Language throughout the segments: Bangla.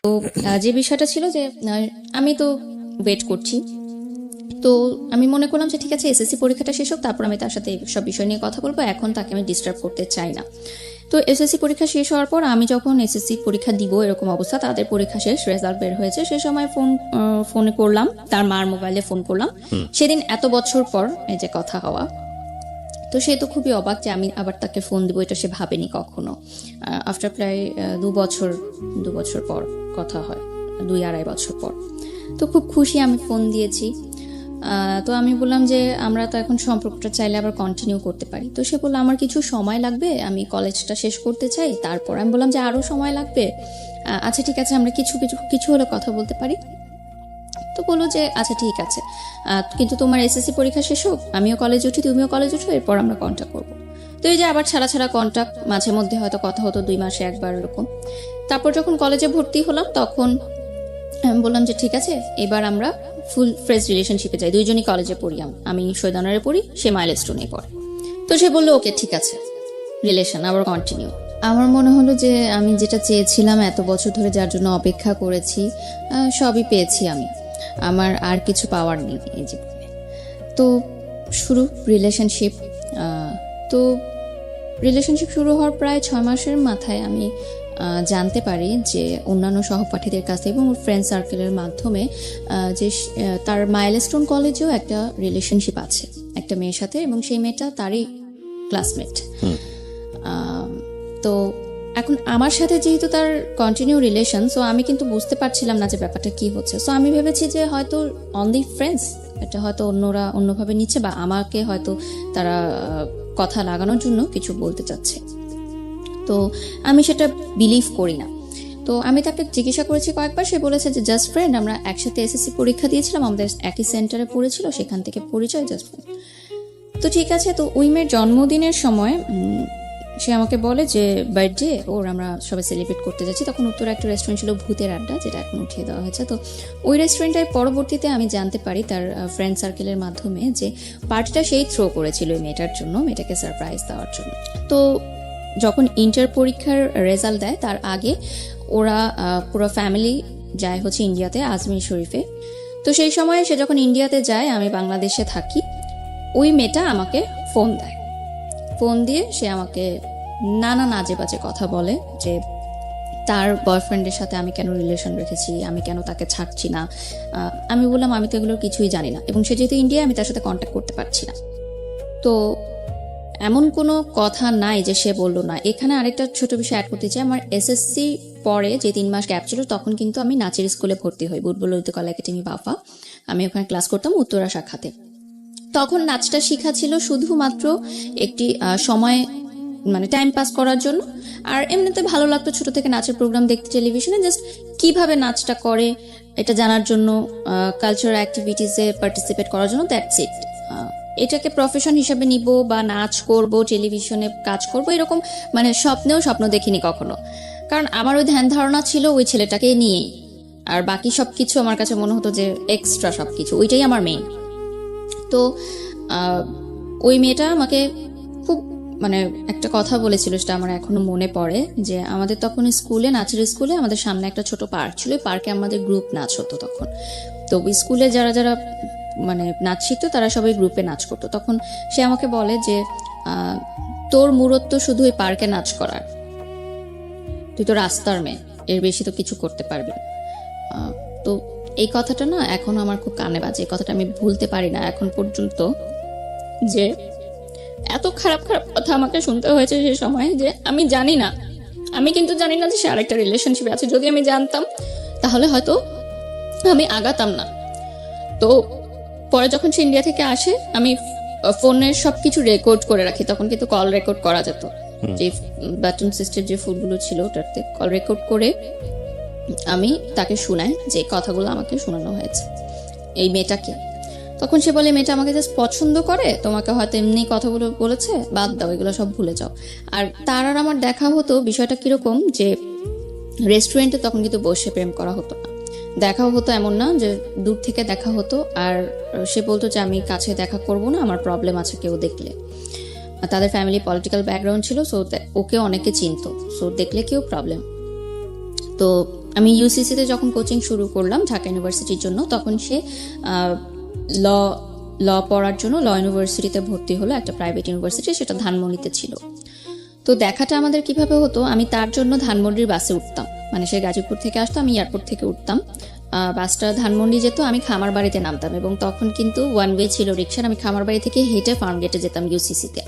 তো যে বিষয়টা ছিল যে আমি তো ওয়েট করছি, তো আমি মনে করলাম যে ঠিক আছে এসএসসি পরীক্ষাটা শেষ হোক, তারপর আমি তার সাথে সব বিষয় নিয়ে কথা বলবো, এখন তাকে আমি ডিস্টার্ব করতে চাই না। তো এসএসসি পরীক্ষা শেষ হওয়ার পর আমি যখন এসএসসি পরীক্ষা দিব এরকম অবস্থা, তাদের পরীক্ষা শেষ, রেজাল্ট বের হয়েছে, সে সময় ফোনে করলাম, তার মার মোবাইলে ফোন করলাম। সেদিন এত বছর পর এই যে কথা হওয়া, তো সে তো খুবই অবাক যে আমি আবার তাকে ফোন দিব, এটা সে ভাবেনি কখনো। আফটার প্রায় 2 বছর পর কথা হয়, 2-2.5 বছর পর। তো খুব খুশি, আমি ফোন দিয়েছি। তো আমি বললাম যে আমরা তো এখন সম্পর্কটা চাইলে আবার কন্টিনিউ করতে পারি। তো সে বললো আমার কিছু সময় লাগবে, আমি কলেজটা শেষ করতে চাই, তারপর। আমি বললাম যে আরও সময় লাগবে, আচ্ছা ঠিক আছে, আমরা কিছু হলে কথা বলতে পারি। তো বললো যে আচ্ছা ঠিক আছে, কিন্তু তোমার এসএসসি পরীক্ষা শেষ হোক, আমিও কলেজ উঠি, তুমিও কলেজ উঠো, এরপর আমরা কন্ট্যাক্ট করবো। তো এই যে আবার ছাড়া কন্ট্যাক্ট, মাঝে মধ্যে হয়তো কথা হতো 2 মাসে একবার এরকম। তারপর যখন কলেজে ভর্তি হলাম তখন আমি বললাম যে ঠিক আছে, এবার আমরা ফুল ফ্রেশ রিলেশনশিপে যাই, দুইজনই কলেজে পড়ি, আমি শহীদানারে পড়ি, সে মাইলস্টোনে পড়ে। তো সে বললো ওকে ঠিক আছে, রিলেশন আবার কন্টিনিউ। আমার মনে হলো যে আমি যেটা চেয়েছিলাম, এত বছর ধরে যার জন্য অপেক্ষা করেছি, সবই পেয়েছি আমি, আমার আর কিছু পাওয়ার নেই এই জীবনে। তো শুরু রিলেশনশিপ। তো রিলেশনশিপ শুরু হওয়ার প্রায় 6 মাসের মাথায় আমি জানতে পারি যে অন্যান্য সহপাঠীদের কাছে এবং ফ্রেন্ড সার্কেলের মাধ্যমে যে তার মাইলস্টোন কলেজেও একটা রিলেশনশিপ আছে একটা মেয়ের সাথে, এবং সেই মেয়েটা তারই ক্লাসমেট। তো এখন আমার সাথে যেহেতু তার কন্টিনিউ রিলেশন, সো আমি কিন্তু বুঝতে পারছিলাম না যে ব্যাপারটা কি হচ্ছে। সো আমি ভেবেছি যে হয়তো অনলি ফ্রেন্ডস, এটা হয়তো অন্যরা অন্যভাবে নিচ্ছে, বা আমাকে হয়তো তারা কথা লাগানোর জন্য কিছু বলতে চাচ্ছে। তো আমি সেটা বিলিভ করি না। তো আমি তাকে জিজ্ঞাসা করেছি কয়েকবার, সে বলেছে যে জাস্ট ফ্রেন্ড, আমরা একসাথে এসএসসি পরীক্ষা দিয়েছিলাম, আমাদের একই সেন্টারে পড়েছিল, সেখান থেকে পরিচয়, জাস্ট ফ্রেন্ড। তো ঠিক আছে। তো ওই মেয়ের জন্মদিনের সময় সে আমাকে বলে যে বার্থডে ওর, আমরা সবাই সেলিব্রেট করতে যাচ্ছি। তখন উত্তরে একটা রেস্টুরেন্ট ছিল ভূতের আড্ডা, যেটা এখন উঠিয়ে দেওয়া হয়েছে। তো ওই রেস্টুরেন্টটায় পরবর্তীতে আমি জানতে পারি তার ফ্রেন্ড সার্কেলের মাধ্যমে যে পার্টিটা সেই থ্রো করেছিল ওই মেয়েটার জন্য, মেয়েটাকে সারপ্রাইজ দেওয়ার জন্য। তো যখন ইন্টার পরীক্ষার রেজাল্ট দেয় তার আগে ওরা পুরো ফ্যামিলি যায় হচ্ছে ইন্ডিয়াতে, আজমির শরীফে। তো সেই সময় সে যখন ইন্ডিয়াতে যায়, আমি বাংলাদেশে থাকি, ওই মেয়েটা আমাকে ফোন দেয়। ফোন দিয়ে সে আমাকে নানা নাজে বাজে কথা বলে যে তার বয়ফ্রেন্ডের সাথে আমি কেন রিলেশন রেখেছি, আমি কেন তাকে ছাড়ছি না। আমি বললাম আমি তো এগুলোর কিছুই জানি না, এবং সে যেহেতু ইন্ডিয়া, আমি তার সাথে কন্ট্যাক্ট করতে পারছি না। তো এমন কোনো কথা নাই যে সে বললো না। এখানে আরেকটা ছোট বিষয় অ্যাড করতে চাই, আমার এসএসসি পরে যে 3 মাস গ্যাপ ছিল, তখন কিন্তু আমি নাচের স্কুলে ভর্তি হই, বুটবল ললিত কলা একাডেমি বাফা। আমি ওখানে ক্লাস করতাম উত্তরা শাখাতে। তখন নাচটা শেখা ছিল শুধুমাত্র একটি সময়, মানে টাইম পাস করার জন্য। আর এমনিতে ভালো লাগতো ছোট থেকে নাচের প্রোগ্রাম দেখতে টেলিভিশনে, জাস্ট কিভাবে নাচটা করে এটা জানার জন্য, কালচারাল অ্যাক্টিভিটিসে পার্টিসিপেট করার জন্য, দ্যাটস ইট। এটাকে প্রফেশন হিসেবে নিব বা নাচ করব, টেলিভিশনে কাজ করব, এরকম মানে স্বপ্ন দেখিনি কখনো। কারণ আমার ওই ধ্যান ধারণা ছিল ওই ছেলেটাকে নিয়েই, আর বাকি সবকিছু আমার কাছে মনে হতো যে এক্সট্রা সবকিছু, ওইটাই আমার মেইন। তো ওই মেয়েটা আমাকে খুব মানে একটা কথা বলেছিল, সেটা আমার এখনো মনে পড়ে, যে আমাদের তখন স্কুলে, নাচের স্কুলে আমাদের সামনে একটা ছোট পার্ক ছিল, পার্কে আমাদের গ্রুপ নাচ হতো তখন। তো স্কুলে যারা যারা মানে নাচ শিখতো তারা সবাই গ্রুপে নাচ করতো। তখন সে আমাকে বলে যে তোর মূরত্ব শুধু ওই পার্কে নাচ করার, তুই তো রাস্তার মেয়ে, এর বেশি তো কিছু করতে পারবি না। তো এই কথাটা না এখন আমার খুব কানে বাজে, এই কথাটা আমি ভুলতে পারি না এখন পর্যন্ত, যে এত খারাপ খারাপ কথা আমাকে শুনতে হয়েছে সে সময়, যে আমি জানি না, আমি কিন্তু জানি না যে সে আরেকটা রিলেশনশিপে আছে। যদি আমি জানতাম তাহলে হয়তো আমি আগাতাম না। তো পরে যখন সে ইন্ডিয়া থেকে আসে, আমি ফোনের সবকিছু রেকর্ড করে রাখি, তখন কিন্তু কল রেকর্ড করা যেত, যে বাটন সিস্টেম যে ফোনগুলো ছিল ওটাতে কল রেকর্ড করে আমি তাকে শোনাই যে কথাগুলো আমাকে শোনানো হয়েছে এই মেয়েটাকে। তখন সে বলে মেয়েটা আমাকে জাস্ট পছন্দ করে, তোমাকে হয়তো এমনি কথাগুলো বলেছে, বাদ দাও, এগুলো সব ভুলে যাও। আর তার আর আমার দেখা হতো, বিষয়টা কিরকম যে রেস্টুরেন্টে তখন কিন্তু বসে প্রেম করা হতো না, দেখাও হতো, এমন না যে দূর থেকে দেখা হতো। আর সে বলতো যে আমি কাছে দেখা করব না, আমার প্রবলেম আছে কেউ দেখলে। তাদের ফ্যামিলি পলিটিক্যাল ব্যাকগ্রাউন্ড ছিল, সো ওকে অনেকে চিনতো, সো দেখলে কেউ প্রবলেম। তো আমি ইউসিসিতে যখন কোচিং শুরু করলাম ঢাকা ইউনিভার্সিটির জন্য, তখন সে ল ল পড়ার জন্য ল ইউনিভার্সিটিতে ভর্তি হলো, একটা প্রাইভেট ইউনিভার্সিটি, সেটা ধানমন্ডিতে ছিল। তো দেখাটা আমাদের কিভাবে হতো, আমি তার জন্য ধানমন্ডির বাসে উঠতাম, মানে সে গাজীপুর থেকে আসতো, আমি এয়ারপোর্ট থেকে উঠতাম, বাসটা ধানমন্ডি যেত, আমি খামার বাড়িতে নামতাম, এবং তখন কিন্তু ওয়ান ওয়ে ছিল রিক্সার, আমি খামার বাড়ি থেকে হেঁটে ফার্ম গেটে যেতাম ইউসিসিতে।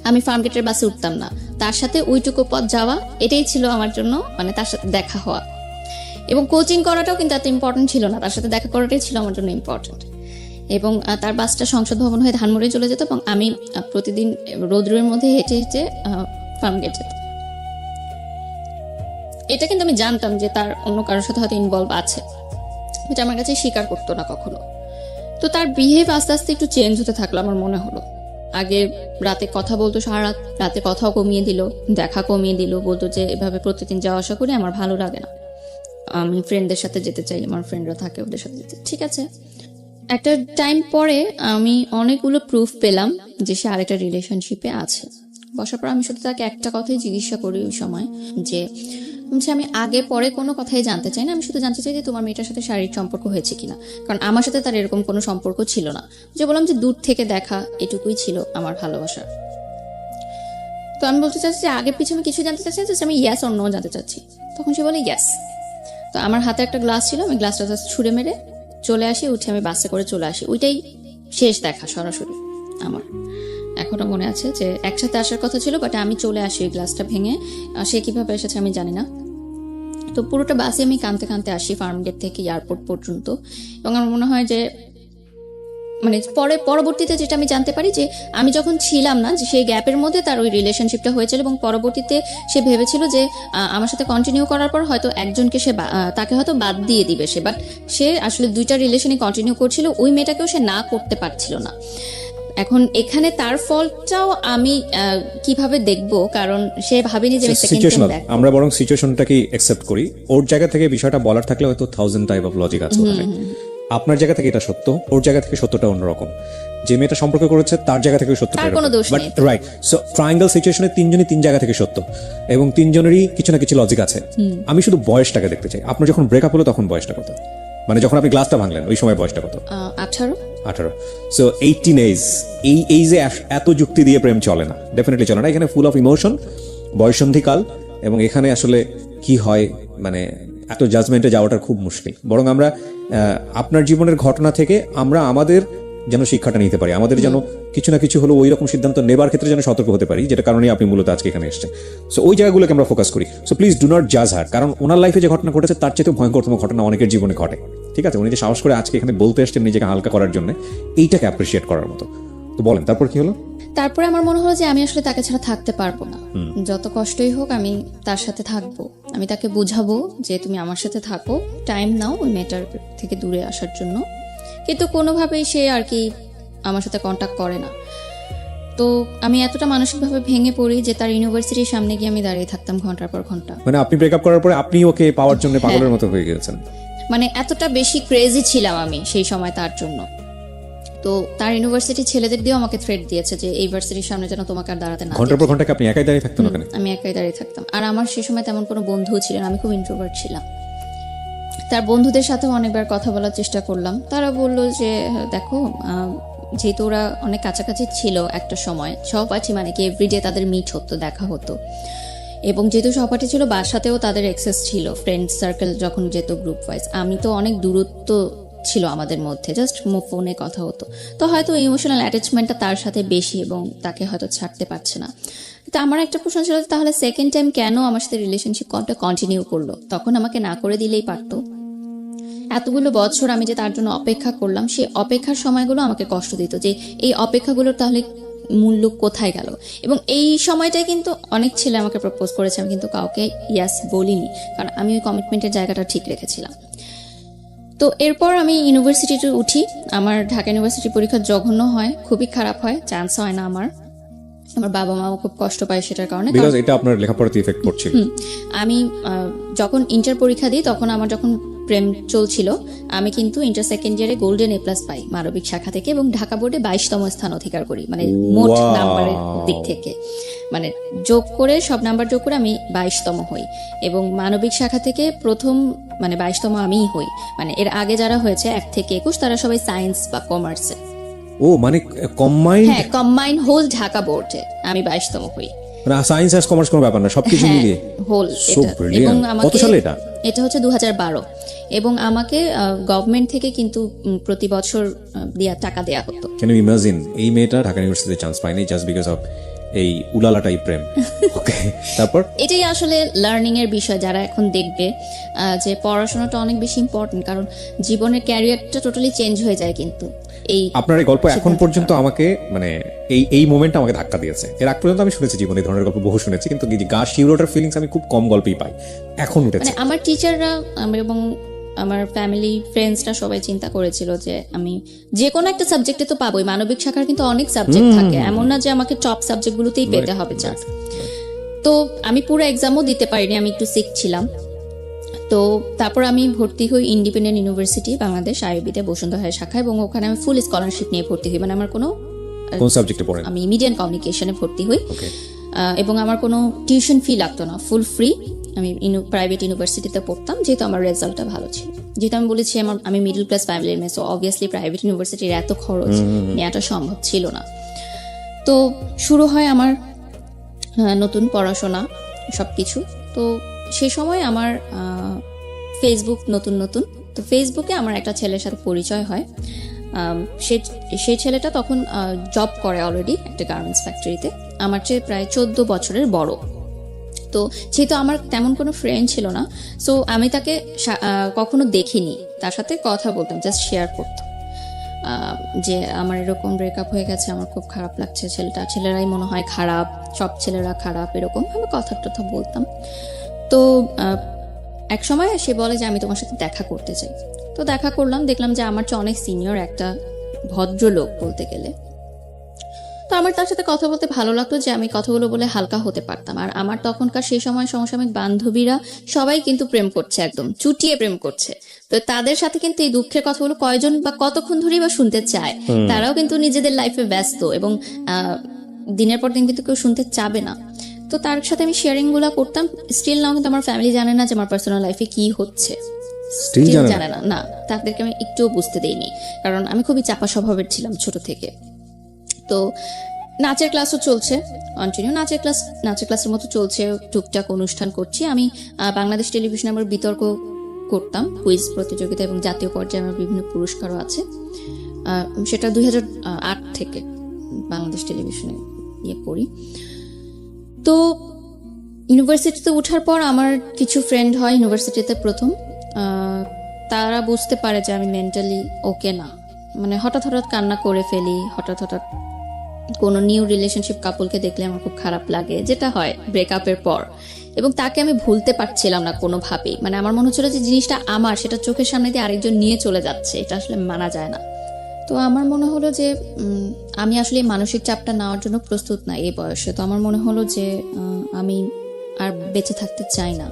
আমি ফার্ম গেটের বাসে উঠতাম না, তার সাথে ওইটুকু পথ যাওয়া, এটাই ছিল আমার জন্য মানে তার সাথে দেখা হওয়া। এবং কোচিং করাটাও কিন্তু এত ইম্পর্টেন্ট ছিল না, তার সাথে দেখা করাটাই ছিল আমার জন্য ইম্পর্টেন্ট। এবং তার বাসটা সংসদ ভবন হয়ে ধানমন্ডি চলে যেত, এবং আমি প্রতিদিন রোদ্রের মধ্যে হেঁটে হেঁটে ফার্ম গেট যেতাম। এটা কিন্তু আমি জানতাম যে তার অন্য কারোর সাথে হয়তো ইনভলভ আছে, যেটা আমার কাছে স্বীকার করতো না কখনো। তো তার বিহেভ আস্তে আস্তে একটু চেঞ্জ হতে থাকলো, আমার মনে হলো। আগে রাতে কথা বলতো, সারা রাতে কথাও কমিয়ে দিল, দেখা কমিয়ে দিল, বলতো যে এভাবে প্রতিদিন যাওয়া আসা করি আমার ভালো লাগে না, আমি ফ্রেন্ডদের সাথে যেতে চাই, আমার ফ্রেন্ডরা থাকে ওদের সাথে যেতে। ঠিক আছে, একটা টাইম পরে আমি অনেকগুলো প্রুফ পেলাম যে সে আরেকটা রিলেশনশিপে আছে। বসার পর আমি শুধু তাকে একটা কথাই জিজ্ঞাসা করি ওই সময়, যে আমি আগে পরে কোনো কথাই জানতে চাই না, আমি শুধু জানতে চাই যে তোমার মেয়েটার সাথে শারীরিক সম্পর্ক হয়েছে কিনা, কারণ আমার সাথে তার এরকম কোনো সম্পর্ক ছিল না। যে বললাম যে দূর থেকে দেখা, এটুকুই ছিল আমার ভালোবাসা। তো আমি বলতে চাচ্ছি যে আগে পিছনে আমি কিছু জানতে চাচ্ছি, আমি ইয়াস অর নো জানতে চাচ্ছি। তখন সে বলে ইয়াস। তো আমার হাতে একটা গ্লাস ছিল, আমি গ্লাসটা ছুঁড়ে মেরে চলে আসি, উঠে আমি বাসে করে চলে আসি। ওইটাই শেষ দেখা সরাসরি আমার। এখনো মনে আছে যে একসাথে আসার কথা ছিল, বাট আমি চলে আসি ওই গ্লাসটা ভেঙে। সে কিভাবে এসেছে আমি জানি না। তো পুরোটা বাসে আমি কাঁদতে কাঁদতে আসি ফার্ম গেট থেকে এয়ারপোর্ট পর্যন্ত। এবং আমার মনে হয় যে মানে পরবর্তীতে যেটা আমি জানতে পারি যে আমি যখন ছিলাম না, যে সেই গ্যাপের মধ্যে তার ওই রিলেশনশিপটা হয়েছিল, এবং পরবর্তীতে সে ভেবেছিল যে আমার সাথে কন্টিনিউ করার পর হয়তো একজনকে সে তাকে হয়তো বাদ দিয়ে দিবে সে, বাট সে আসলে দুইটা রিলেশনে কন্টিনিউ করছিল, ওই মেয়েটাকেও সে না করতে পারছিল না। এখন এখানে তার ফল্টটাও আমি কিভাবে দেখবো, কারণ সে ভাবেনি যে আমরা বরং সিচুয়েশনটাকে অ্যাকসেপ্ট করি। ওর জায়গা থেকে বিষয়টা বলার থাকলে হয়তো 1000 টাইপ অফ লজিক আছে ওখানে। আপনার জায়গা থেকে এটা সত্য, ওর জায়গা থেকে সত্যটা অন্যরকম। যে মেয়েটা সম্পর্ক করেছে তার জায়গা থেকে সত্যটা বাট রাইট। সো ট্রায়াঙ্গেল সিচুয়েশনে তিনজনই তিন জায়গা থেকে সত্য, এবং তিনজনেরই কিছু না কিছু লজিক আছে। আমি শুধু বয়সটাকে দেখতে চাই। আপনার যখন ব্রেকআপ হলো তখন বয়সটা কত? মানে যখন আপনি গ্লাসটা ভাঙলেন ওই সময় বয়সটা কত? 18। সো 18 এজ, এই এইজে এত যুক্তি দিয়ে প্রেম চলে না, ডেফিনেটলি চলে না। এখানে ফুল অফ ইমোশন, বয়সন্ধিকাল, এবং এখানে আসলে কি হয় মানে এত জাজমেন্টে যাওয়াটা খুব মুশকিল। বরং আমরা আপনার জীবনের ঘটনা থেকে আমরা আমাদের যেন শিক্ষাটা নিতে পারি, আমাদের যেন কিছু না কিছু হলো ওই রকম সিদ্ধান্ত নেবার ক্ষেত্রে যেন সতর্ক হতে পারি, যেটা কারণে আপনি মূলত আজকে এখানে এসেছেন। সো ওই জায়গাগুলোকে আমরা ফোকাস করি। সো প্লিজ ডু নট জাজ হার, কারণ ওনার লাইফে যে ঘটনা ঘটেছে তার চেয়ে ভয়ঙ্করতম ঘটনা অনেকের জীবনে ঘটে। ঠিক আছে, উনি যে সাহস করে আজকে এখানে বলতে এসেছেন নিজেকে হালকা করার জন্য, এইটাকে অ্যাপ্রিসিয়েট করার মতো। তো বলেন তারপর কি হলো? তারপরে আমার মনে হলো যে আমি আসলে তাকে ছাড়া থাকতে পারবো না, যত কষ্টই হোক আমি তার সাথে থাকবো। আমি তাকে বুঝাবো যে তুমি আমার সাথে থাকো, টাইম নাও ওই মেয়েটার থেকে দূরে আসার জন্য। কিন্তু কোনোভাবেই সে আর কি আমার সাথে কন্ট্যাক্ট করে না। তো আমি এতটা মানসিকভাবে ভেঙে পড়ি যে তার ইউনিভার্সিটির সামনে গিয়ে আমি দাঁড়িয়ে থাকতাম ঘন্টার পর ঘন্টা। মানে আপনি ব্রেকআপ করার পরে আপনি ওকে পাওয়ার জন্য পাগলের মতো হয়ে গেছেন। মানে এতটা বেশি ক্রেজি ছিলাম আমি সেই সময় তার জন্য। তো তার ইউনিভার্সিটি ছেলেদের দিয়েও আমাকে থ্রেট দিয়েছে যে এই ভার্সিটির সামনে যেন তোমাকে আর দাঁড়াতে না। ঘন্টার পর ঘন্টা আপনি একাই দাঁড়িয়ে থাকতেন ওখানে? আমি একাই দাঁড়িয়ে থাকতাম। আর আমার সেই সময় তেমন কোনো বন্ধুও ছিলেন, আমি খুব ইন্ট্রোভার্ট ছিলাম। তার বন্ধুদের সাথেও অনেকবার কথা বলার চেষ্টা করলাম, তারা বললো যে দেখো যেহেতু ওরা অনেক কাছাকাছি ছিল একটা সময়, সহপাঠী মানে কি এভরিডে তাদের মিট হতো, দেখা হতো, এবং যেহেতু সহপাঠী ছিল বাসাতেও তাদের অ্যাক্সেস ছিল, ফ্রেন্ড সার্কেল যখন যেত গ্রুপ ওয়াইজ, আমি তো অনেক দূরত্ব ছিল আমাদের মধ্যে, জাস্ট ফোনে কথা হতো। তো হয়তো ইমোশনাল অ্যাটাচমেন্টটা তার সাথে বেশি এবং তাকে হয়তো ছাড়তে পারছে না। তো আমার একটা প্রশ্ন ছিল তাহলে সেকেন্ড টাইম কেন আমার সাথে রিলেশনশিপটা কন্টিনিউ করলো? তখন আমাকে না করে দিলেই পারতো। এতগুলো বছর আমি যে তার জন্য অপেক্ষা করলাম, সেই অপেক্ষার সময়গুলো আমাকে কষ্ট দিত, যে এই অপেক্ষাগুলোর তাহলে মূল্য কোথায় গেল। এবং এই সময়টাই কিন্তু অনেক ছেলে আমাকে প্রপোজ করেছে, আমি কিন্তু কাউকে ইয়াস বলিনি, কারণ আমি ওই কমিটমেন্টের জায়গাটা ঠিক রেখেছিলাম। তো এরপর আমি ইউনিভার্সিটিতে উঠি। আমার ঢাকা ইউনিভার্সিটি পরীক্ষা জঘন্য হয়, খুবই খারাপ হয়, চান্স হয় না আমার বাবা মাও খুব কষ্ট পায় সেটার কারণে, বিকজ এটা আপনার লেখাপড়াতে ইফেক্ট করছিল। আমি যখন ইন্টার পরীক্ষা দিই তখন আমার যখন প্রেম চলছিল, আমি কিন্তু ইন্টার সেকেন্ড ইয়ারে গোল্ডেন A+ পাই মানবিক শাখা থেকে, এবং ঢাকা বোর্ডে 22তম স্থান অধিকার করি, মানে মোট নাম্বারের দিক থেকে। মানে যোগ করে সব নাম্বার যোগ করে আমি 22তম হই, এবং মানবিক শাখা থেকে প্রথম মানে 22তম আমিই হই। মানে এর আগে যারা হয়েছে 1 থেকে 21 তারা সবাই সায়েন্স বা কমার্সে। ও মানে কম্বাইন্ড, হ্যাঁ, কম্বাইন হোল ঢাকা বোর্ডে আমি 22তম হই। মানে সায়েন্স আর কমার্স কোনো ব্যাপার না, সবকিছু হ্যাঁ, মিলিয়ে হোল So এটা। brilliant. এবং কত সালে এটা? এটা হচ্ছে 2012, এবং আমাকে গভর্নমেন্ট থেকে কিন্তু প্রতি বছর টাকা দেয়া হতো। ক্যান ইউ ইমাজিন এই মেয়েটা ঢাকা ইউনিভার্সিটিতে চান্স পায়নি জাস্ট বিকজ অফ এই উলালা টাইপ প্রেম। ওকে, তারপর এটাই আসলে লার্নিং এর বিষয়। যারা এখন দেখবে যে পড়াশোনাটা অনেক বেশি ইম্পর্টেন্ট, কারণ জীবনের ক্যারিয়ারটা টোটালি চেঞ্জ হয়ে যায় কিন্তু এই আপনার এই গল্প এখন পর্যন্ত আমাকে মানে এই মোমেন্টটা আমাকে ধাক্কা দিয়েছে। এর আগ পর্যন্ত আমি শুনেছি জীবনে এই ধরনের গল্প বহু শুনেছি, কিন্তু গা শিউরোটার ফিলিংস আমি খুব কম গল্পেই পাই, এখন উঠেছে। মানে আমার টিচাররা এবং আমার ফ্যামিলি ফ্রেন্ডসরা সবাই চিন্তা করেছিল যে আমি যে কোনো একটা সাবজেক্টে তো পাবোই, মানবিক শাখার কিন্তু অনেক সাবজেক্ট থাকে, এমন না যে আমাকে টপ সাবজেক্টগুলোতেই পেতে হবে চান্স। তো আমি পুরো এক্সামও দিতে পারিনি, আমি একটু সিক ছিলাম। তো তারপর আমি ভর্তি হই ইন্ডিপেন্ডেন্ট ইউনিভার্সিটি বাংলাদেশ আইবিতে বসুন্ধরা শাখা, এবং ওখানে আমি ফুল স্কলারশিপ নিয়ে ভর্তি হই। মানে আমার কোনো কোন সাবজেক্টে পড়েন? আমি মিডিয়া এন্ড কমিউনিকেশনে ভর্তি হই, ওকে। এবং আমার কোনো টিউশন ফি লাগতো না, ফুল ফ্রি। আমি প্রাইভেট ইউনিভার্সিটিতে পড়তাম, যেহেতু আমার রেজাল্টটা ভালো ছিল। যেহেতু আমি বলেছি আমি মিডল ক্লাস ফ্যামিলির মেয়ে, সো অবভিয়াসলি প্রাইভেট ইউনিভার্সিটির এত খরচ নেওয়াটা সম্ভব ছিল না। তো শুরু হয় আমার নতুন পড়াশোনা সবকিছু। তো সেই সময় আমার ফেসবুক নতুন, তো ফেসবুকে আমার একটা ছেলের সাথে পরিচয় হয়। সেই ছেলেটা তখন জব করে অলরেডি একটা গার্মেন্টস ফ্যাক্টরিতে, আমার চেয়ে প্রায় 14 বছরের বড়। তো যেহেতু আমার তেমন কোনো ফ্রেন্ড ছিল না, সো আমি তাকে কখনো দেখিনি, তার সাথে কথা বলতাম, জাস্ট শেয়ার করতাম যে আমার এরকম ব্রেকআপ হয়ে গেছে, আমার খুব খারাপ লাগছে, ছেলেরাই মনে হয় খারাপ, সব ছেলেরা খারাপ, এরকম আমি কথা বলতাম। তো এক সময় সে বলে যে আমি তোমার সাথে দেখা করতে চাই। তো দেখা করলাম, দেখলাম যে আমার চেয়ে অনেক সিনিয়র একটা ভদ্রলোক বলতে গেলে। তো আমার তার সাথে কথা বলতে ভালো লাগতো যে আমি কথাগুলো বলে হালকা হতে পারতাম। আর আমার তখনকার সেই সময় সমসাময়িক বান্ধবীরা সবাই কিন্তু প্রেম করছে, একদম চুটিয়ে প্রেম করছে। তো তাদের সাথে কিন্তু এই দুঃখের কথাগুলো কয়জন বা কতক্ষণ ধরেই বা শুনতে চায়, তারাও কিন্তু নিজেদের লাইফে ব্যস্ত, এবং দিনের পর দিন কিন্তু কেউ শুনতে চাবে না। তো তার সাথে আমি শেয়ারিং গুলা করতাম। স্টিল নাও কিন্তু আমার ফ্যামিলি জানে না যে আমার পার্সোনাল লাইফে কি হচ্ছে, স্টিল জানে না। না, তাদেরকে আমি একটুও বুঝতে দেইনি, কারণ আমি খুবই চাপা স্বভাবের ছিলাম ছোট থেকে। তো নাচের ক্লাসও চলছে কন্টিনিউ, নাচের ক্লাসের মতো চলছে, টুকটাক অনুষ্ঠান করছি আমি। বাংলাদেশ টেলিভিশনে আমার বিতর্ক করতাম, কুইজ প্রতিযোগিতা, এবং জাতীয় পর্যায়ে আমার বিভিন্ন পুরস্কারও আছে। সেটা 2008 থেকে বাংলাদেশ টেলিভিশনে করি। তো ইউনিভার্সিটিতে ওঠার পর আমার কিছু ফ্রেন্ড হয় ইউনিভার্সিটিতে প্রথম, তারা বুঝতে পারে যে আমি মেন্টালি ওকে না। মানে হঠাৎ কান্না করে ফেলি, হঠাৎ কোনো নিউ রিলেশনশিপ কাপলকে দেখলে আমার খুব খারাপ লাগে, যেটা হয় ব্রেকআপের পর, এবং তাকে আমি ভুলতে পারছিলাম না কোনোভাবেই। মানে আমার মনে হচ্ছিল যে জিনিসটা আমার, সেটা চোখের সামনে দিয়ে আরেকজন নিয়ে চলে যাচ্ছে, এটা আসলে মানা যায় না। তো আমার মনে হলো যে আমি আসলে মানসিক চাপটা নেওয়ার জন্য প্রস্তুত না এই বয়সে। তো আমার মনে হলো যে আমি আর বেঁচে থাকতে চাই না,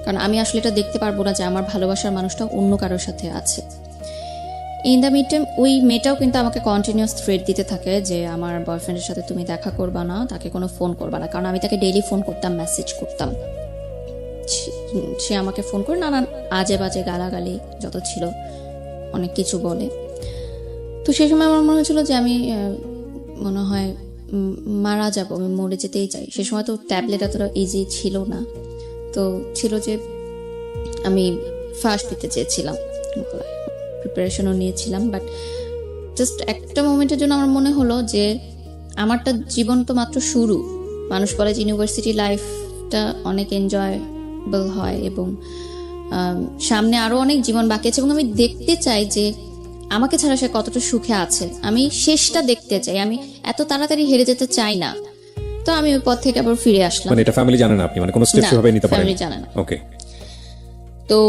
কারণ আমি আসলে এটা দেখতে পারবো না যে আমার ভালোবাসার মানুষটা অন্য কারোর সাথে আছে। ইন দ্য মিড টাইম ওই মেয়েটাও কিন্তু আমাকে কন্টিনিউয়াস থ্রেট দিতে থাকে যে আমার বয়ফ্রেন্ডের সাথে তুমি দেখা করবা না, তাকে কোনো ফোন করবা না, কারণ আমি তাকে ডেইলি ফোন করতাম, মেসেজ করতাম। সে আমাকে ফোন করে নানান আজে বাজে গালাগালি যত ছিল অনেক কিছু বলে। তো সেই সময় আমার মনে হয়েছিল যে আমি মনে হয় মারা যাবো, আমি মরে যেতেই চাই। সে সময় তো ট্যাবলেট এতটা ইজি ছিল না, তো ছিল যে আমি ফার্স্ট দিতে চেয়েছিলাম, প্রিপারেশনও নিয়েছিলাম, বাট জাস্ট একটা মোমেন্টের জন্য আমার মনে হলো যে আমারটা জীবন তো মাত্র শুরু। মানুষ বলে যে ইউনিভার্সিটি লাইফটা অনেক এনজয়েবল হয়, এবং সামনে আরো অনেক জীবন বাকি আছে, এবং আমি দেখতে চাই যে আমাকে ছাড়া সে কতটা সুখে আছে, আমি শেষটা দেখতে চাই, আমি এত তাড়াতাড়ি হেরে যেতে চাই না। তো আমি ওই পথ থেকে আবার ফিরে আসলাম। মানে এটা ফ্যামিলি জানে না আপনি মানে কোনো স্টেপস ভাবে নিতে পারেন? ফ্যামিলি জানে না। ওকে। তো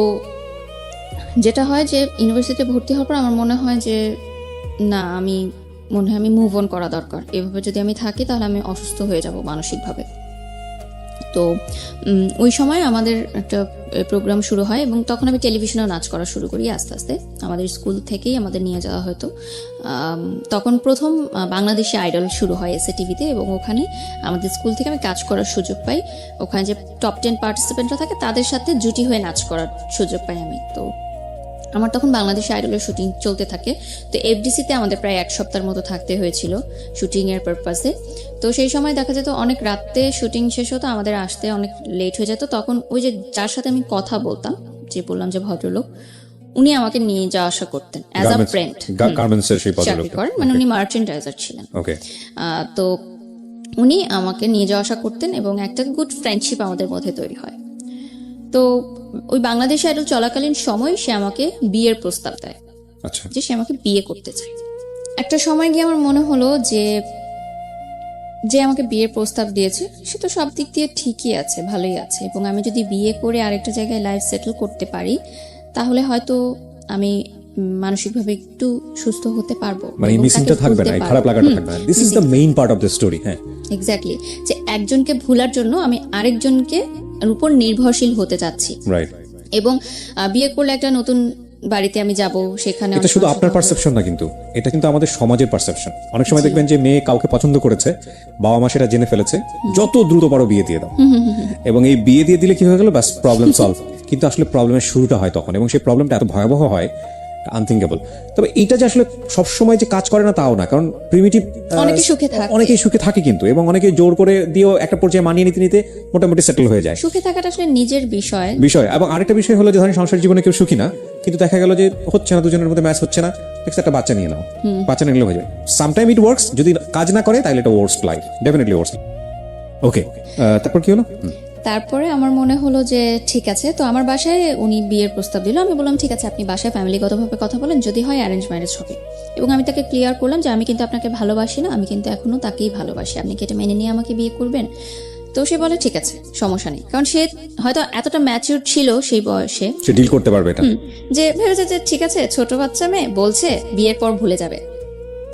যেটা হয় যে ইউনিভার্সিটিতে ভর্তি হওয়ার পর আমার মনে হয় যে না, আমি মুভ অন করা দরকার। এভাবে যদি আমি থাকি তাহলে আমি অসুস্থ হয়ে যাব মানসিকভাবে। তো তো ওই সময় আমাদের একটা প্রোগ্রাম শুরু হয় এবং তখন আমি টেলিভিশনেও নাচ করা শুরু করি আস্তে আস্তে। আমাদের স্কুল থেকেই আমাদের নিয়ে যাওয়া হতো। তখন প্রথম বাংলাদেশি আইডল শুরু হয় এসএ টিভিতে এবং ওখানে আমাদের স্কুল থেকে আমি কাজ করার সুযোগ পাই। ওখানে যে টপ 10 পার্টিসিপেন্টরা থাকে তাদের সাথে জুটি হয়ে নাচ করার সুযোগ পাই আমি। তো আমার তখন বাংলাদেশ আইডলের শুটিং চলতে থাকে। তো এফডিসিতে আমাদের প্রায় 1 সপ্তাহের মতো থাকতে হয়েছিল শুটিংয়ের পারপাসে। তো সেই সময় দেখা যেত অনেক রাতে শুটিং শেষ হতো, আমাদের আসতে অনেক লেট হয়ে যেত। তখন ওই যে যার সাথে আমি কথা বলতাম, যে বললাম যে ভদ্রলোক, উনি আমাকে নিয়ে যাওয়া আসা করতেন অ্যাজ আ ফ্রেন্ড। গার্মেন্টসের সেই ভদ্রলোক করেন, মানে উনি মার্চেন্ডাইজার ছিলেন। ওকে। তো উনি আমাকে নিয়ে যাওয়া আসা করতেন এবং একটা গুড ফ্রেন্ডশিপ আমাদের মধ্যে তৈরি হয়। তো ওই বাংলাদেশ আইডল চলাকালীন সময় সে আমাকে বিয়ের প্রস্তাব দেয়, আচ্ছা, যে সে আমাকে বিয়ে করতে চায়। একটা সময় গিয়ে আমার মনে হলো যে যে আমাকে বিয়ের প্রস্তাব দিয়েছে সে তো সব দিক দিয়ে ঠিকই আছে, ভালোই আছে, এবং আমি যদি বিয়ে করে আরেকটা জায়গায় লাইফ সেটেল করতে পারি তাহলে হয়তো আমি মানসিকভাবে একটু সুস্থ হতে পারবো, মানে মিসিংটা থাকবে না, খারাপ লাগাটা থাকবে না। This is the main part of the story. হ্যাঁ, এক্স্যাক্টলি, যে একজনকে ভুলার জন্য আমি আরেকজনকে উপর নির্ভরশীল হতে চাচ্ছি। রাইট। এবং বিয়ে করলে একটা নতুন বাড়িতে আমি যাব, সেখানে এটা শুধু আপনার পারসেপশন না, কিন্তু এটা কিন্তু আমাদের সমাজের পারসেপশন। অনেক সময় দেখবেন যে মেয়ে কাউকে পছন্দ করেছে, বাবা মা সেটা জেনে ফেলেছে, যত দ্রুত পারো বিয়ে দিয়ে দাও, এবং এই বিয়ে দিয়ে দিলে কি হয়ে গেল, বাস প্রবলেম সলভ। কিন্তু আসলে প্রবলেমের শুরুটা হয় তখন, এবং সেই প্রবলেমটা এত ভয়াবহ হয়, আনথিঙ্কেবল। তবে এইটা যে আসলে সবসময় যে কাজ করে না তাও না, কারণ প্রিমিটিভ অনেকেই সুখে থাকে কিন্তু, এবং অনেকে জোর করে দিয়েও একটা পর্যায়ে মানিয়ে নিতে নিতে মোটামুটি সেটেল হয়ে যায়। সুখে থাকাটা আসলে নিজের বিষয়। এবং আরেকটা বিষয় হলো যে ধরেন সংসার জীবনে কেউ সুখী না, কিন্তু দেখা গেল যে হচ্ছে না, দুজনের মধ্যে ম্যাচ হচ্ছে না, একটা বাচ্চা নিয়ে নাও, বাচ্চা নিলে হয়ে যায়। সামটাইম ইট ওয়ার্কস, যদি কাজ না করে তাহলে এটা ওয়ার্স্ট লাইফ, ডেফিনেটলি ওয়ার্স্ট। ওকে, তারপর কি হলো? তারপরে আমার মনে হলো যে ঠিক আছে, তো আমার বাসায় উনি বিয়ের প্রস্তাব দিল। আমি বললাম ঠিক আছে, আপনি বাসায় ফ্যামিলিগতভাবে কথা বলেন, যদি হয় অ্যারেঞ্জ ম্যারেজ হবে। এবং আমি তাকে ক্লিয়ার করলাম যে আমি কিন্তু আপনাকে ভালোবাসি না, আমি কিন্তু এখনো তাকেই ভালোবাসি, আপনি কি এটা মেনে নিয়ে আমাকে বিয়ে করবেন? তো সে বলে ঠিক আছে, সমস্যা নেই, কারণ সে হয়তো এতটা ম্যাচিউর ছিল সেই বয়সে, সে ডিল করতে পারবে এটা, যে ভেবেছে যে ঠিক আছে, ছোট বাচ্চা মেয়ে বলছে, বিয়ের পর ভুলে যাবে।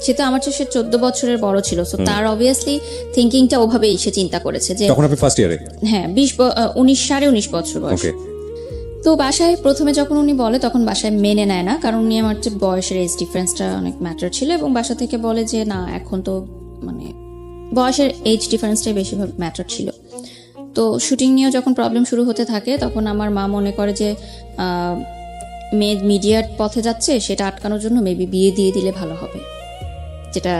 সে তো আমার চেয়ে 14 বছরের বড় ছিল, সো তার অবভিয়াসলি থিঙ্কিংটা ওভাবেই সে চিন্তা করেছে যে তখন আপনি ফার্স্ট ইয়ারে, হ্যাঁ 19 বছর বয়স। তো বাসায় প্রথমে যখন উনি বলে তখন বাসায় মেনে নেয় না, কারণ উনি আমার যে বয়সের এজ ডিফারেন্সটা অনেক ম্যাটার ছিল, এবং বাসা থেকে বলে যে না, এখন তো মানে বয়সের এজ ডিফারেন্সটাই বেশিরভাগ ম্যাটার ছিল। তো শুটিং নিয়েও যখন প্রবলেম শুরু হতে থাকে তখন আমার মা মনে করে যে মেয়ে মিডিয়ার পথে যাচ্ছে, সেটা আটকানোর জন্য মেবি বিয়ে দিয়ে দিলে ভালো হবে, যেটা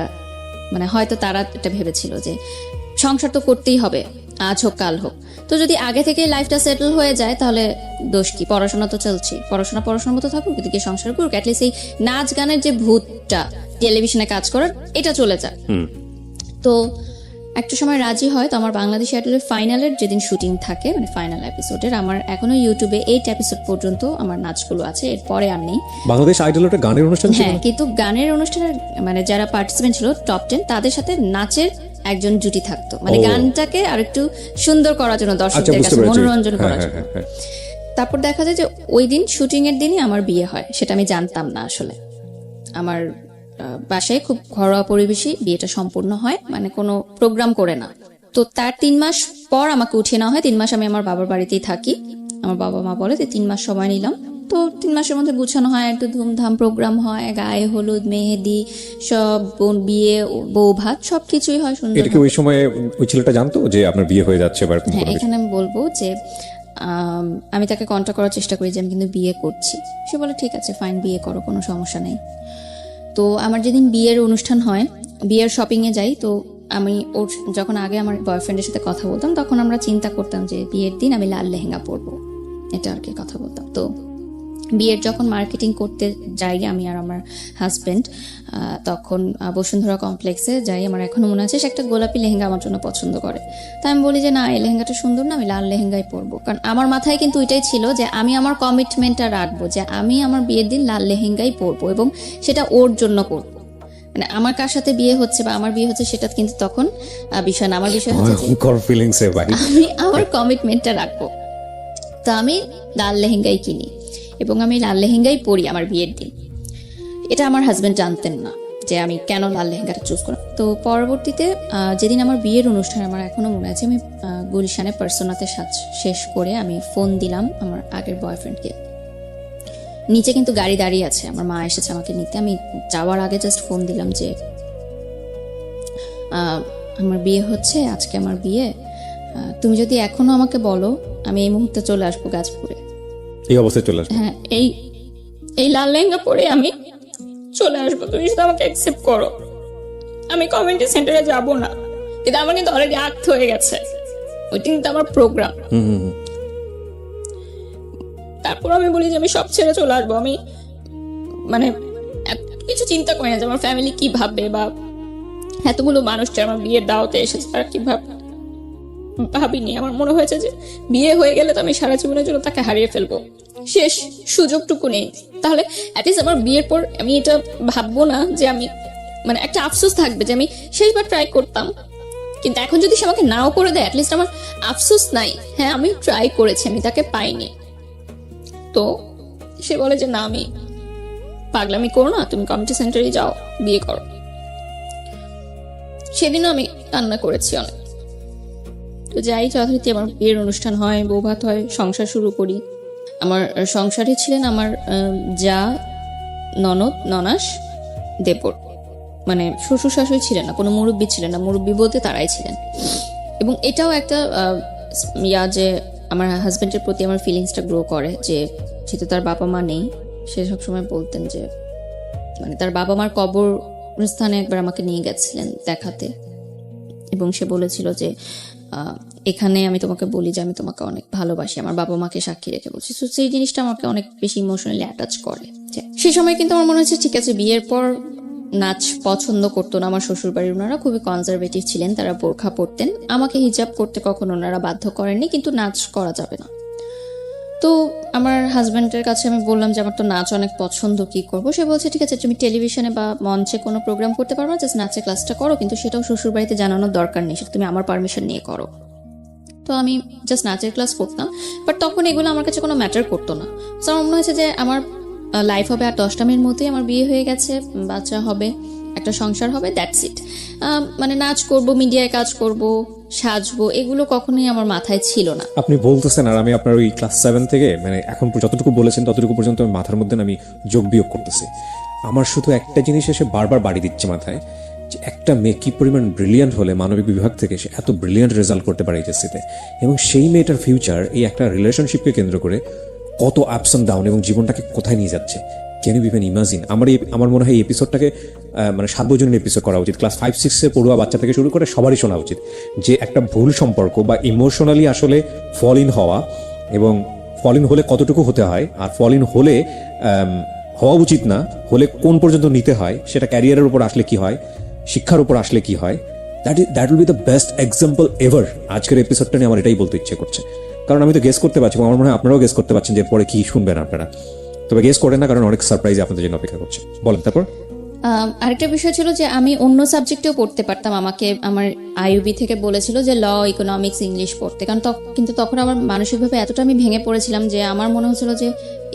মানে হয়তো তারা এটা ভেবেছিল যে সংসার তো করতেই হবে, আজ হোক কাল হোক। তো যদি আগে থেকে লাইফটা সেটেল হয়ে যায় তাহলে দোষ কি, পড়াশোনা তো চলছে, পড়াশোনার মতো থাকুক, এদিকে সংসার করুক, অ্যাটলিস্ট এই নাচ গানের যে ভূতটা টেলিভিশনে কাজ করার, এটা চলে যায়। তো একটা সময় রাজি হয়। তো আমার বাংলাদেশ আইডলের ফাইনালের যেদিন শুটিং থাকে, মানে ফাইনাল এপিসোডের, আমার এখনো ইউটিউবে 8 এপিসোড পর্যন্ত আমার নাচগুলো আছে, এরপরে আর নেই। বাংলাদেশ আইডল একটা গানের অনুষ্ঠান ছিল, হ্যাঁ, কিন্তু গানের অনুষ্ঠানের মানে যারা পার্টিসিপেন্ট ছিল টপ 10, তাদের সাথে নাচের একজন জুটি থাকতো, মানে গানটাকে আর একটু সুন্দর করার জন্য, দর্শকদের কাছে মনোরঞ্জন করার জন্য। তারপর দেখা যায় যে ওই দিন শুটিং এর দিনই আমার বিয়ে হয়, সেটা আমি জানতাম না আসলে। আমার বাসায় খুব ঘরোয়া পরিবেশে বিয়েটা সম্পূর্ণ হয়, মানে কোনো প্রোগ্রাম করে না। তো তার 3 মাস পর আমাকে উঠিয়ে নেওয়া হয়। 3 মাস আমি আমার বাবার বাড়িতেই থাকি। আমার বাবা মা বলে যে 3 মাস সময় নিলাম। তো 3 মাসের মধ্যে গুছানো হয়, একটু ধুমধাম প্রোগ্রাম হয়, গায়ে হলুদ, মেহেদি, সব বিয়ে, বউ ভাত, সবকিছুই হয় সুন্দর। এটা কি ওই সময় ওই ছেলেটা জানতো যে আপনার বিয়ে হয়ে যাচ্ছে? হ্যাঁ, এখানে আমি বলবো যে আমি তাকে কন্ট্যাক্ট করার চেষ্টা করি যে আমি কিন্তু বিয়ে করছি। সে বলে ঠিক আছে, ফাইন, বিয়ে করো, কোনো সমস্যা নেই। তো আমার যেদিন বিয়ের অনুষ্ঠান হয়, বিয়ের শপিংয়ে যাই। তো আমি ওর যখন আগে আমার বয়ফ্রেন্ডের সাথে কথা বলতাম, তখন আমরা চিন্তা করতাম যে বিয়ের দিন আমি লাল লেহেঙ্গা পরবো, এটা আর কি কথা বলতাম। তো বিয়ের যখন মার্কেটিং করতে যাই আমি আর আমার হাজবেন্ড, তখন বসুন্ধরা কমপ্লেক্সে যাই। আমার এখনো মনে আছে সে একটা গোলাপি লেহেঙ্গা আমার জন্য পছন্দ করে। তাই আমি বলি যে না, এই লেহেঙ্গাটা সুন্দর না, আমি লাল লেহেঙ্গাই পরবো। কারণ আমার মাথায় কিন্তু ওইটাই ছিল যে আমি আমার কমিটমেন্টটা রাখবো, যে আমি আমার বিয়ের দিন লাল লেহেঙ্গাই পরবো, এবং সেটা ওর জন্য করবো। মানে আমার কার সাথে বিয়ে হচ্ছে বা আমার বিয়ে হচ্ছে সেটা কিন্তু তখন বিষয় না, আমার বিষয় হচ্ছে আমি আমার কমিটমেন্টটা রাখবো। তো আমি লাল লেহেঙ্গাই কিনি এবং আমি লাল লেহেঙ্গাই পরি আমার বিয়ের দিন। এটা আমার হাজবেন্ড জানতেন না যে আমি কেন লাল লেহেঙ্গাটা চুজ করলাম। তো পরবর্তীতে যেদিন আমার বিয়ের অনুষ্ঠান, আমার এখনো মনে আছে, আমি গুলশানে পার্সোনাতে শেষ করে আমি ফোন দিলাম আমার আগের বয়ফ্রেন্ডকে। নিচে কিন্তু গাড়ি দাঁড়িয়ে আছে, আমার মা এসেছে আমাকে নিতে। আমি যাওয়ার আগে জাস্ট ফোন দিলাম যে আমার বিয়ে হচ্ছে, আজকে আমার বিয়ে, তুমি যদি এখনো আমাকে বলো আমি এই মুহূর্তে চলে আসবো গাজীপুরে। এই অবস্থায় চলে আসবে? হ্যাঁ, এই লাল লেহেঙ্গা পরে আমি চলে আসবো, তুমি শুধু আমাকে অ্যাকসেপ্ট করো, আমি কমিউনিটি সেন্টারে যাব না। কিন্তু আমার কিন্তু অলরেডি আক্ট হয়ে গেছে, ওইটা কিন্তু আমার প্রোগ্রাম। তারপর আমি বলি যে আমি সব ছেড়ে চলে আসবো। আমি মানে এত কিছু চিন্তা করি না যে আমার ফ্যামিলি কি ভাববে, বা এতগুলো মানুষ যে আমার বিয়ের দাওয়াতে এসেছে তারা কি ভাবিনি। আমার মনে হয়েছে যে বিয়ে হয়ে গেলে তো আমি সারা জীবনের জন্য তাকে হারিয়ে ফেলবো, শেষ সুযোগটুকু নেই। তাহলে অ্যাটলিস্ট আমার বিয়ের পর আমি এটা ভাববো না যে আমি, মানে একটা আফসোস থাকবে যে আমি শেষবার ট্রাই করতাম, কিন্তু এখন যদি সে আমাকে নাও করে দেয় অ্যাটলিস্ট আমার আফসোস নাই, হ্যাঁ আমি ট্রাই করেছি, আমি তাকে পাইনি। তো সে বলে যে না, আমি পাগলামি করো না, তুমি কমিউনিটি সেন্টারে যাও, বিয়ে করো। সেদিনও আমি কান্না করেছি অনেক। তো যাই, যথারীতি আমার বিয়ের অনুষ্ঠান হয়, বৌভাত হয়, সংসার শুরু করি। আমার সংসারে ছিলেন আমার যা, ননদ, ননাস, দেবর, মানে শ্বশুর শাশুড়ি ছিলেন না, কোনো মুরব্বী ছিলেন না, মুরব্বী বলতে তারাই ছিলেন। এবং এটাও একটা যে আমার হাজবেন্ডের প্রতি আমার ফিলিংসটা গ্রো করে, যে যেহেতু তার বাবা মা নেই, সে সবসময় বলতেন যে, মানে তার বাবা মার কবরস্থানে একবার আমাকে নিয়ে গেছিলেন দেখাতে, এবং সে বলেছিল যে এখানে আমি তোমাকে বলি যে আমি তোমাকে অনেক ভালোবাসি, আমার বাবা মাকে সাক্ষী রেখে বলছি। তো সেই জিনিসটা আমাকে অনেক বেশি ইমোশনালি অ্যাটাচ করে। সেই সময় কিন্তু আমার মনে হচ্ছে ঠিক আছে, বিয়ের পর নাচ পছন্দ করতো না আমার শ্বশুর বাড়ির, ওনারা খুবই কনজারভেটিভ ছিলেন, তারা বোরখা পরতেন, আমাকে হিজাব করতে কখনো ওনারা বাধ্য করেননি, কিন্তু নাচ করা যাবে না। তো আমার হাজব্যান্ডের কাছে আমি বললাম যে আমার তো নাচ অনেক পছন্দ, কি করবো? সে বলছে ঠিক আছে, তুমি টেলিভিশনে বা মঞ্চে কোনো প্রোগ্রাম করতে পারো না, জাস্ট নাচের ক্লাসটা করো, কিন্তু সেটাও শ্বশুর বাড়িতে জানানোর দরকার নেই, সেটা তুমি আমার পারমিশন নিয়ে করো। তো আমি জাস্ট নাচের ক্লাস করতাম, বাট তখন এগুলো আমার কাছে কোনো ম্যাটার করতো না। তো আমার মনে হয়েছে যে আমার লাইফ হবে আর 10টা মিনিটের মধ্যেই আমার বিয়ে হয়ে গেছে, বাচ্চা হবে, একটা সংসার হবে, দ্যাটস ইট। মানে নাচ করব, মিডিয়ায় কাজ করব, সাজবো, এগুলো কখনোই আমার মাথায় ছিল না। আপনি বলতেছেন আর আমি আপনার ওই ক্লাস 7 থেকে মানে এখন যতটুকু বলেছেন ততটুকু পর্যন্ত আমি মাথার মধ্যে আমি যোগ বিয়োগ করতেছি। আমার শুধু একটা জিনিস এসে বারবার বাড়ি দিচ্ছে মাথায়, যে একটা মেয়ে কি পরিমাণ ব্রিলিয়ান্ট হলে মানবিক বিভাগ থেকে সে এত ব্রিলিয়ান্ট রেজাল্ট করতে পারে এইচএসসিতে, এবং সেই মেয়েটার ফিউচার এই একটা রিলেশনশিপকে কেন্দ্র করে কত আপস অ্যান্ড ডাউন এবং জীবনটাকে কোথায় নিয়ে যাচ্ছে। Can you even imagine? আমার মনে হয় এই এপিসোডটাকে মানে 7 বছরের এপিসোড করা উচিত। ক্লাস 5-6 পড়ুয়া বাচ্চা থেকে শুরু করে সবারই শোনা উচিত যে একটা ভুল সম্পর্ক বা ইমোশনালি আসলে ফল ইন হওয়া, এবং ফল ইন হলে কতটুকু হতে হয়, আর ফল ইন হলে হওয়া উচিত না হলে কোন পর্যন্ত নিতে হয়, সেটা ক্যারিয়ারের উপর আসলে কি হয়, শিক্ষার উপর আসলে কি হয়, that will be the best example ever. আজকের এপিসোডটা নিয়ে আমার এটাই বলতে ইচ্ছে করছে, কারণ আমি তো গেস করতে পারছি, আমার মনে হয় আপনারাও গেস করতে পারছেন যে পরে কি শুনবেন আপনারা। তবে গেস করেন না, কারণ অনেক সারপ্রাইজ আপনাদের জন্য অপেক্ষা করছে। বলেন তারপর। আরেকটা বিষয় ছিল যে আমি অন্য সাবজেক্টেও পড়তে পারতাম, আমাকে আমার আইইউবি থেকে বলেছিল যে ল, ইকোনমিক্স, ইংলিশ পড়তে, কারণ কিন্তু তখন আমার মানসিকভাবে এতটা আমি ভেঙে পড়েছিলাম যে আমার মনে হচ্ছিল যে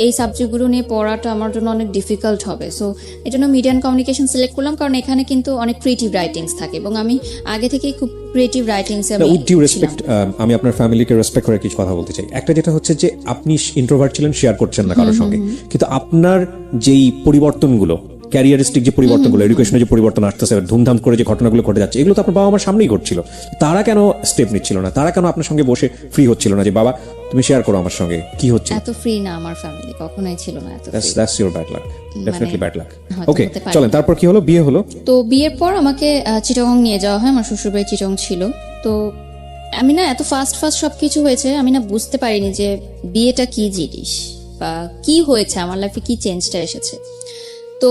এই সাবজেক্টগুলো নিয়ে পড়াটা আমার জন্য অনেক ডিফিকাল্ট হবে। সো এই জন্য মিডিয়া অ্যান্ড কমিউনিকেশন সিলেক্ট করলাম, কারণ এখানে কিন্তু অনেক ক্রিয়েটিভ রাইটিংস থাকে, এবং আমি আগে থেকেই খুব ক্রিয়েটিভ রাইটিংসে উইথ ডিউ রেসপেক্ট আমি আপনার ফ্যামিলিকে রেসপেক্ট করে কিছু কথা বলতে চাই। একটা যেটা হচ্ছে যে আপনি ইন্ট্রোভার্ট ছিলেন, শেয়ার করছেন না কারোর সঙ্গে, কিন্তু আপনার যেই পরিবর্তনগুলো, ক্যারিয়ারিস্টিক যে পরিবর্তনগুলো, এডুকেশনের যে পরিবর্তন আসতেছে, ধুমধাম করে যে ঘটনাগুলো ঘটে যাচ্ছে, এগুলো তো আপনার বাবা আমার সামনেই ঘটছিল। তারা কেন স্টেপ নিচ্ছিল না? তারা কেন আপনার সঙ্গে বসে ফ্রি হচ্ছিল না যে বাবা তুমি শেয়ার করো আমার সঙ্গে কি হচ্ছে? এত ফ্রি না আমার ফ্যামিলি, কখনোই ছিল না এত free. That's your bad luck, definitely bad luck. হয়তো ওকে, হতে পারে। চলেন তারপর কি হলো? বিয়ে হলো। তো বিয়ের পর আমাকে চিটাগং নিয়ে যাওয়া হয়, আমার শ্বশুরবাড়ি চিটাগং ছিল। তো আমি না এত ফাস্ট সবকিছু হয়েছে, আমি না বুঝতে পারিনি যে বিয়েটা কি জিনিস বা কি হয়েছে, আমার লাইফে কি চেঞ্জটা এসেছে। তো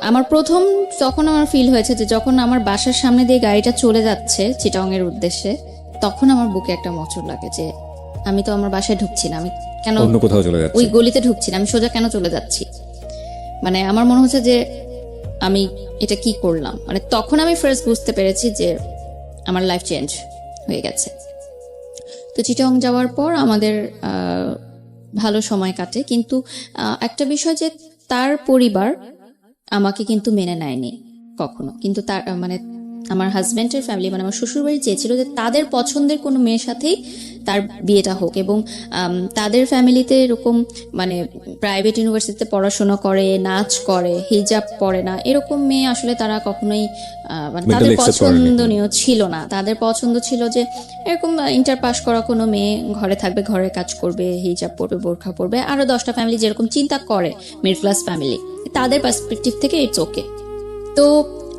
আমার প্রথম তখন আমার ফিল হয়েছে যে যখন আমার বাসার সামনে দিয়ে গাড়িটা চলে যাচ্ছে চিটাগং এর উদ্দেশ্যে, তখন আমার বুকে একটা মোচড় লাগে যে আমি তো আমার বাসায় ঢুকছি না, আমি কেন অন্য কোথাও চলে যাচ্ছি, ওই গলিতে ঢুকছি না, আমি সোজা কেন চলে যাচ্ছি। মানে আমার মনে হচ্ছে যে আমি এটা কি করলাম। মানে তখন আমি ফার্স্ট বুঝতে পেরেছি যে আমার লাইফ চেঞ্জ হয়ে গেছে। তো চিটাগং যাওয়ার পর আমাদের ভালো সময় কাটে, কিন্তু একটা বিষয় যে তার পরিবার আমাকে কিন্তু মেনে নেয়নি কখনো, কিন্তু তার মানে আমার হাজব্যান্ডের ফ্যামিলি মানে আমার শ্বশুরবাড়ি চেয়েছিল যে তাদের পছন্দের কোনো মেয়ের সাথেই তার বিয়েটা হোক, এবং তাদের ফ্যামিলিতে এরকম মানে প্রাইভেট ইউনিভার্সিটিতে পড়াশোনা করে, নাচ করে, হিজাব পরে না, এরকম মেয়ে আসলে তারা কখনোই মানে তাদের Mentally accept করেনি। পছন্দনীয় ছিল না। তাদের পছন্দ ছিল যে এরকম ইন্টার পাস করা কোনো মেয়ে ঘরে থাকবে, ঘরে কাজ করবে, হিজাব পরবে, বোরখা পরবে, আরো 10টা ফ্যামিলি যেরকম চিন্তা করে মিডল ক্লাস ফ্যামিলি, তাদের পার্সপেক্টিভ থেকে ইটস ওকে। তো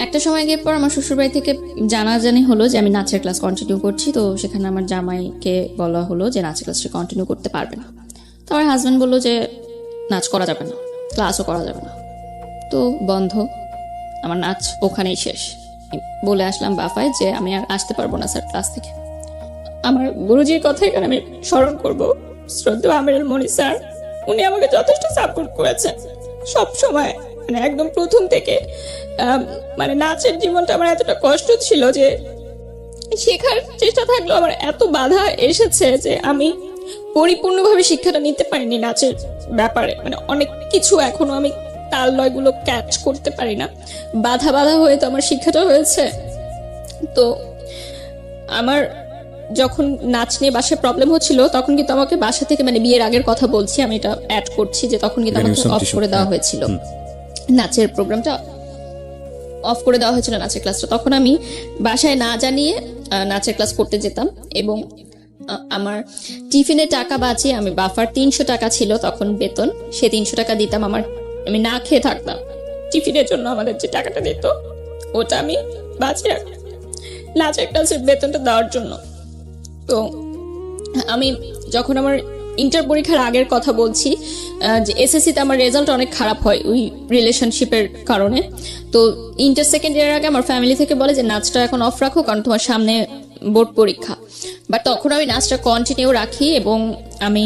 একটা সময় গিয়ে পর আমার শ্বশুরবাড়ি থেকে জানাজানি হলো যে আমি নাচের ক্লাস কন্টিনিউ করছি। তো সেখানে আমার জামাইকে বলা হলো যে নাচের ক্লাসটা কন্টিনিউ করতে পারবে না। তো আমার হাজব্যান্ড বললো যে নাচ করা যাবে না, ক্লাসও করা যাবে না, তো বন্ধ, আমার নাচ ওখানেই শেষ। বলে আসলাম বাফায় যে আমি আর আসতে পারবো না স্যার ক্লাস থেকে। আমার গুরুজির কথা এখানে আমি স্মরণ করব, শ্রদ্ধেয় আমিরুল মনি স্যার। উনি আমাকে যথেষ্ট সাপোর্ট করেছেন সব সময়, মানে একদম প্রথম থেকে। মানে নাচের জীবনটা আমার এতটা কষ্ট ছিল যে শেখার চেষ্টা থাকলেও আমার এত বাধা এসেছে যে আমি পরিপূর্ণভাবে শিক্ষাটা নিতে পারিনি নাচের ব্যাপারে। মানে অনেক কিছু এখনো আমি তাল লয়গুলো ক্যাচ করতে পারি না, বাধা বাধা হয়ে তো আমার শিক্ষাটা হয়েছে। তো আমার যখন নাচ নিয়ে বাসায় প্রবলেম হচ্ছিল তখন কিন্তু আমাকে বাসা থেকে, মানে বিয়ের আগের কথা বলছি, আমি এটা অ্যাড করছি যে তখন কিন্তু আমাকে অফ করে দেওয়া হয়েছিল নাচের প্রোগ্রামটা, অফ করে দেওয়া হয়েছিল নাচের ক্লাসটা। তখন আমি বাসায় না জানিয়ে নাচের ক্লাস করতে যেতাম, এবং আমার টিফিনে টাকা বাঁচিয়ে আমি বাফার 300 টাকা ছিল তখন বেতন, সে 300 টাকা দিতাম। আমি না খেয়ে থাকতাম, টিফিনের জন্য আমাদের যে টাকাটা দিত ওটা আমি বাঁচিয়ে রাখতাম নাচের ক্লাসের বেতনটা দেওয়ার জন্য। তো আমি যখন আমার ইন্টার পরীক্ষার আগের কথা বলছি, যে এসএসসিতে আমার রেজাল্ট অনেক খারাপ হয় ওই রিলেশনশিপের কারণে। তো ইন্টার সেকেন্ড ইয়ারের আগে আমার ফ্যামিলি থেকে বলে যে নাচটা এখন অফ রাখো, কারণ তোমার সামনে বোর্ড পরীক্ষা। বাট তখন আমি নাচটা কন্টিনিউ রাখি, এবং আমি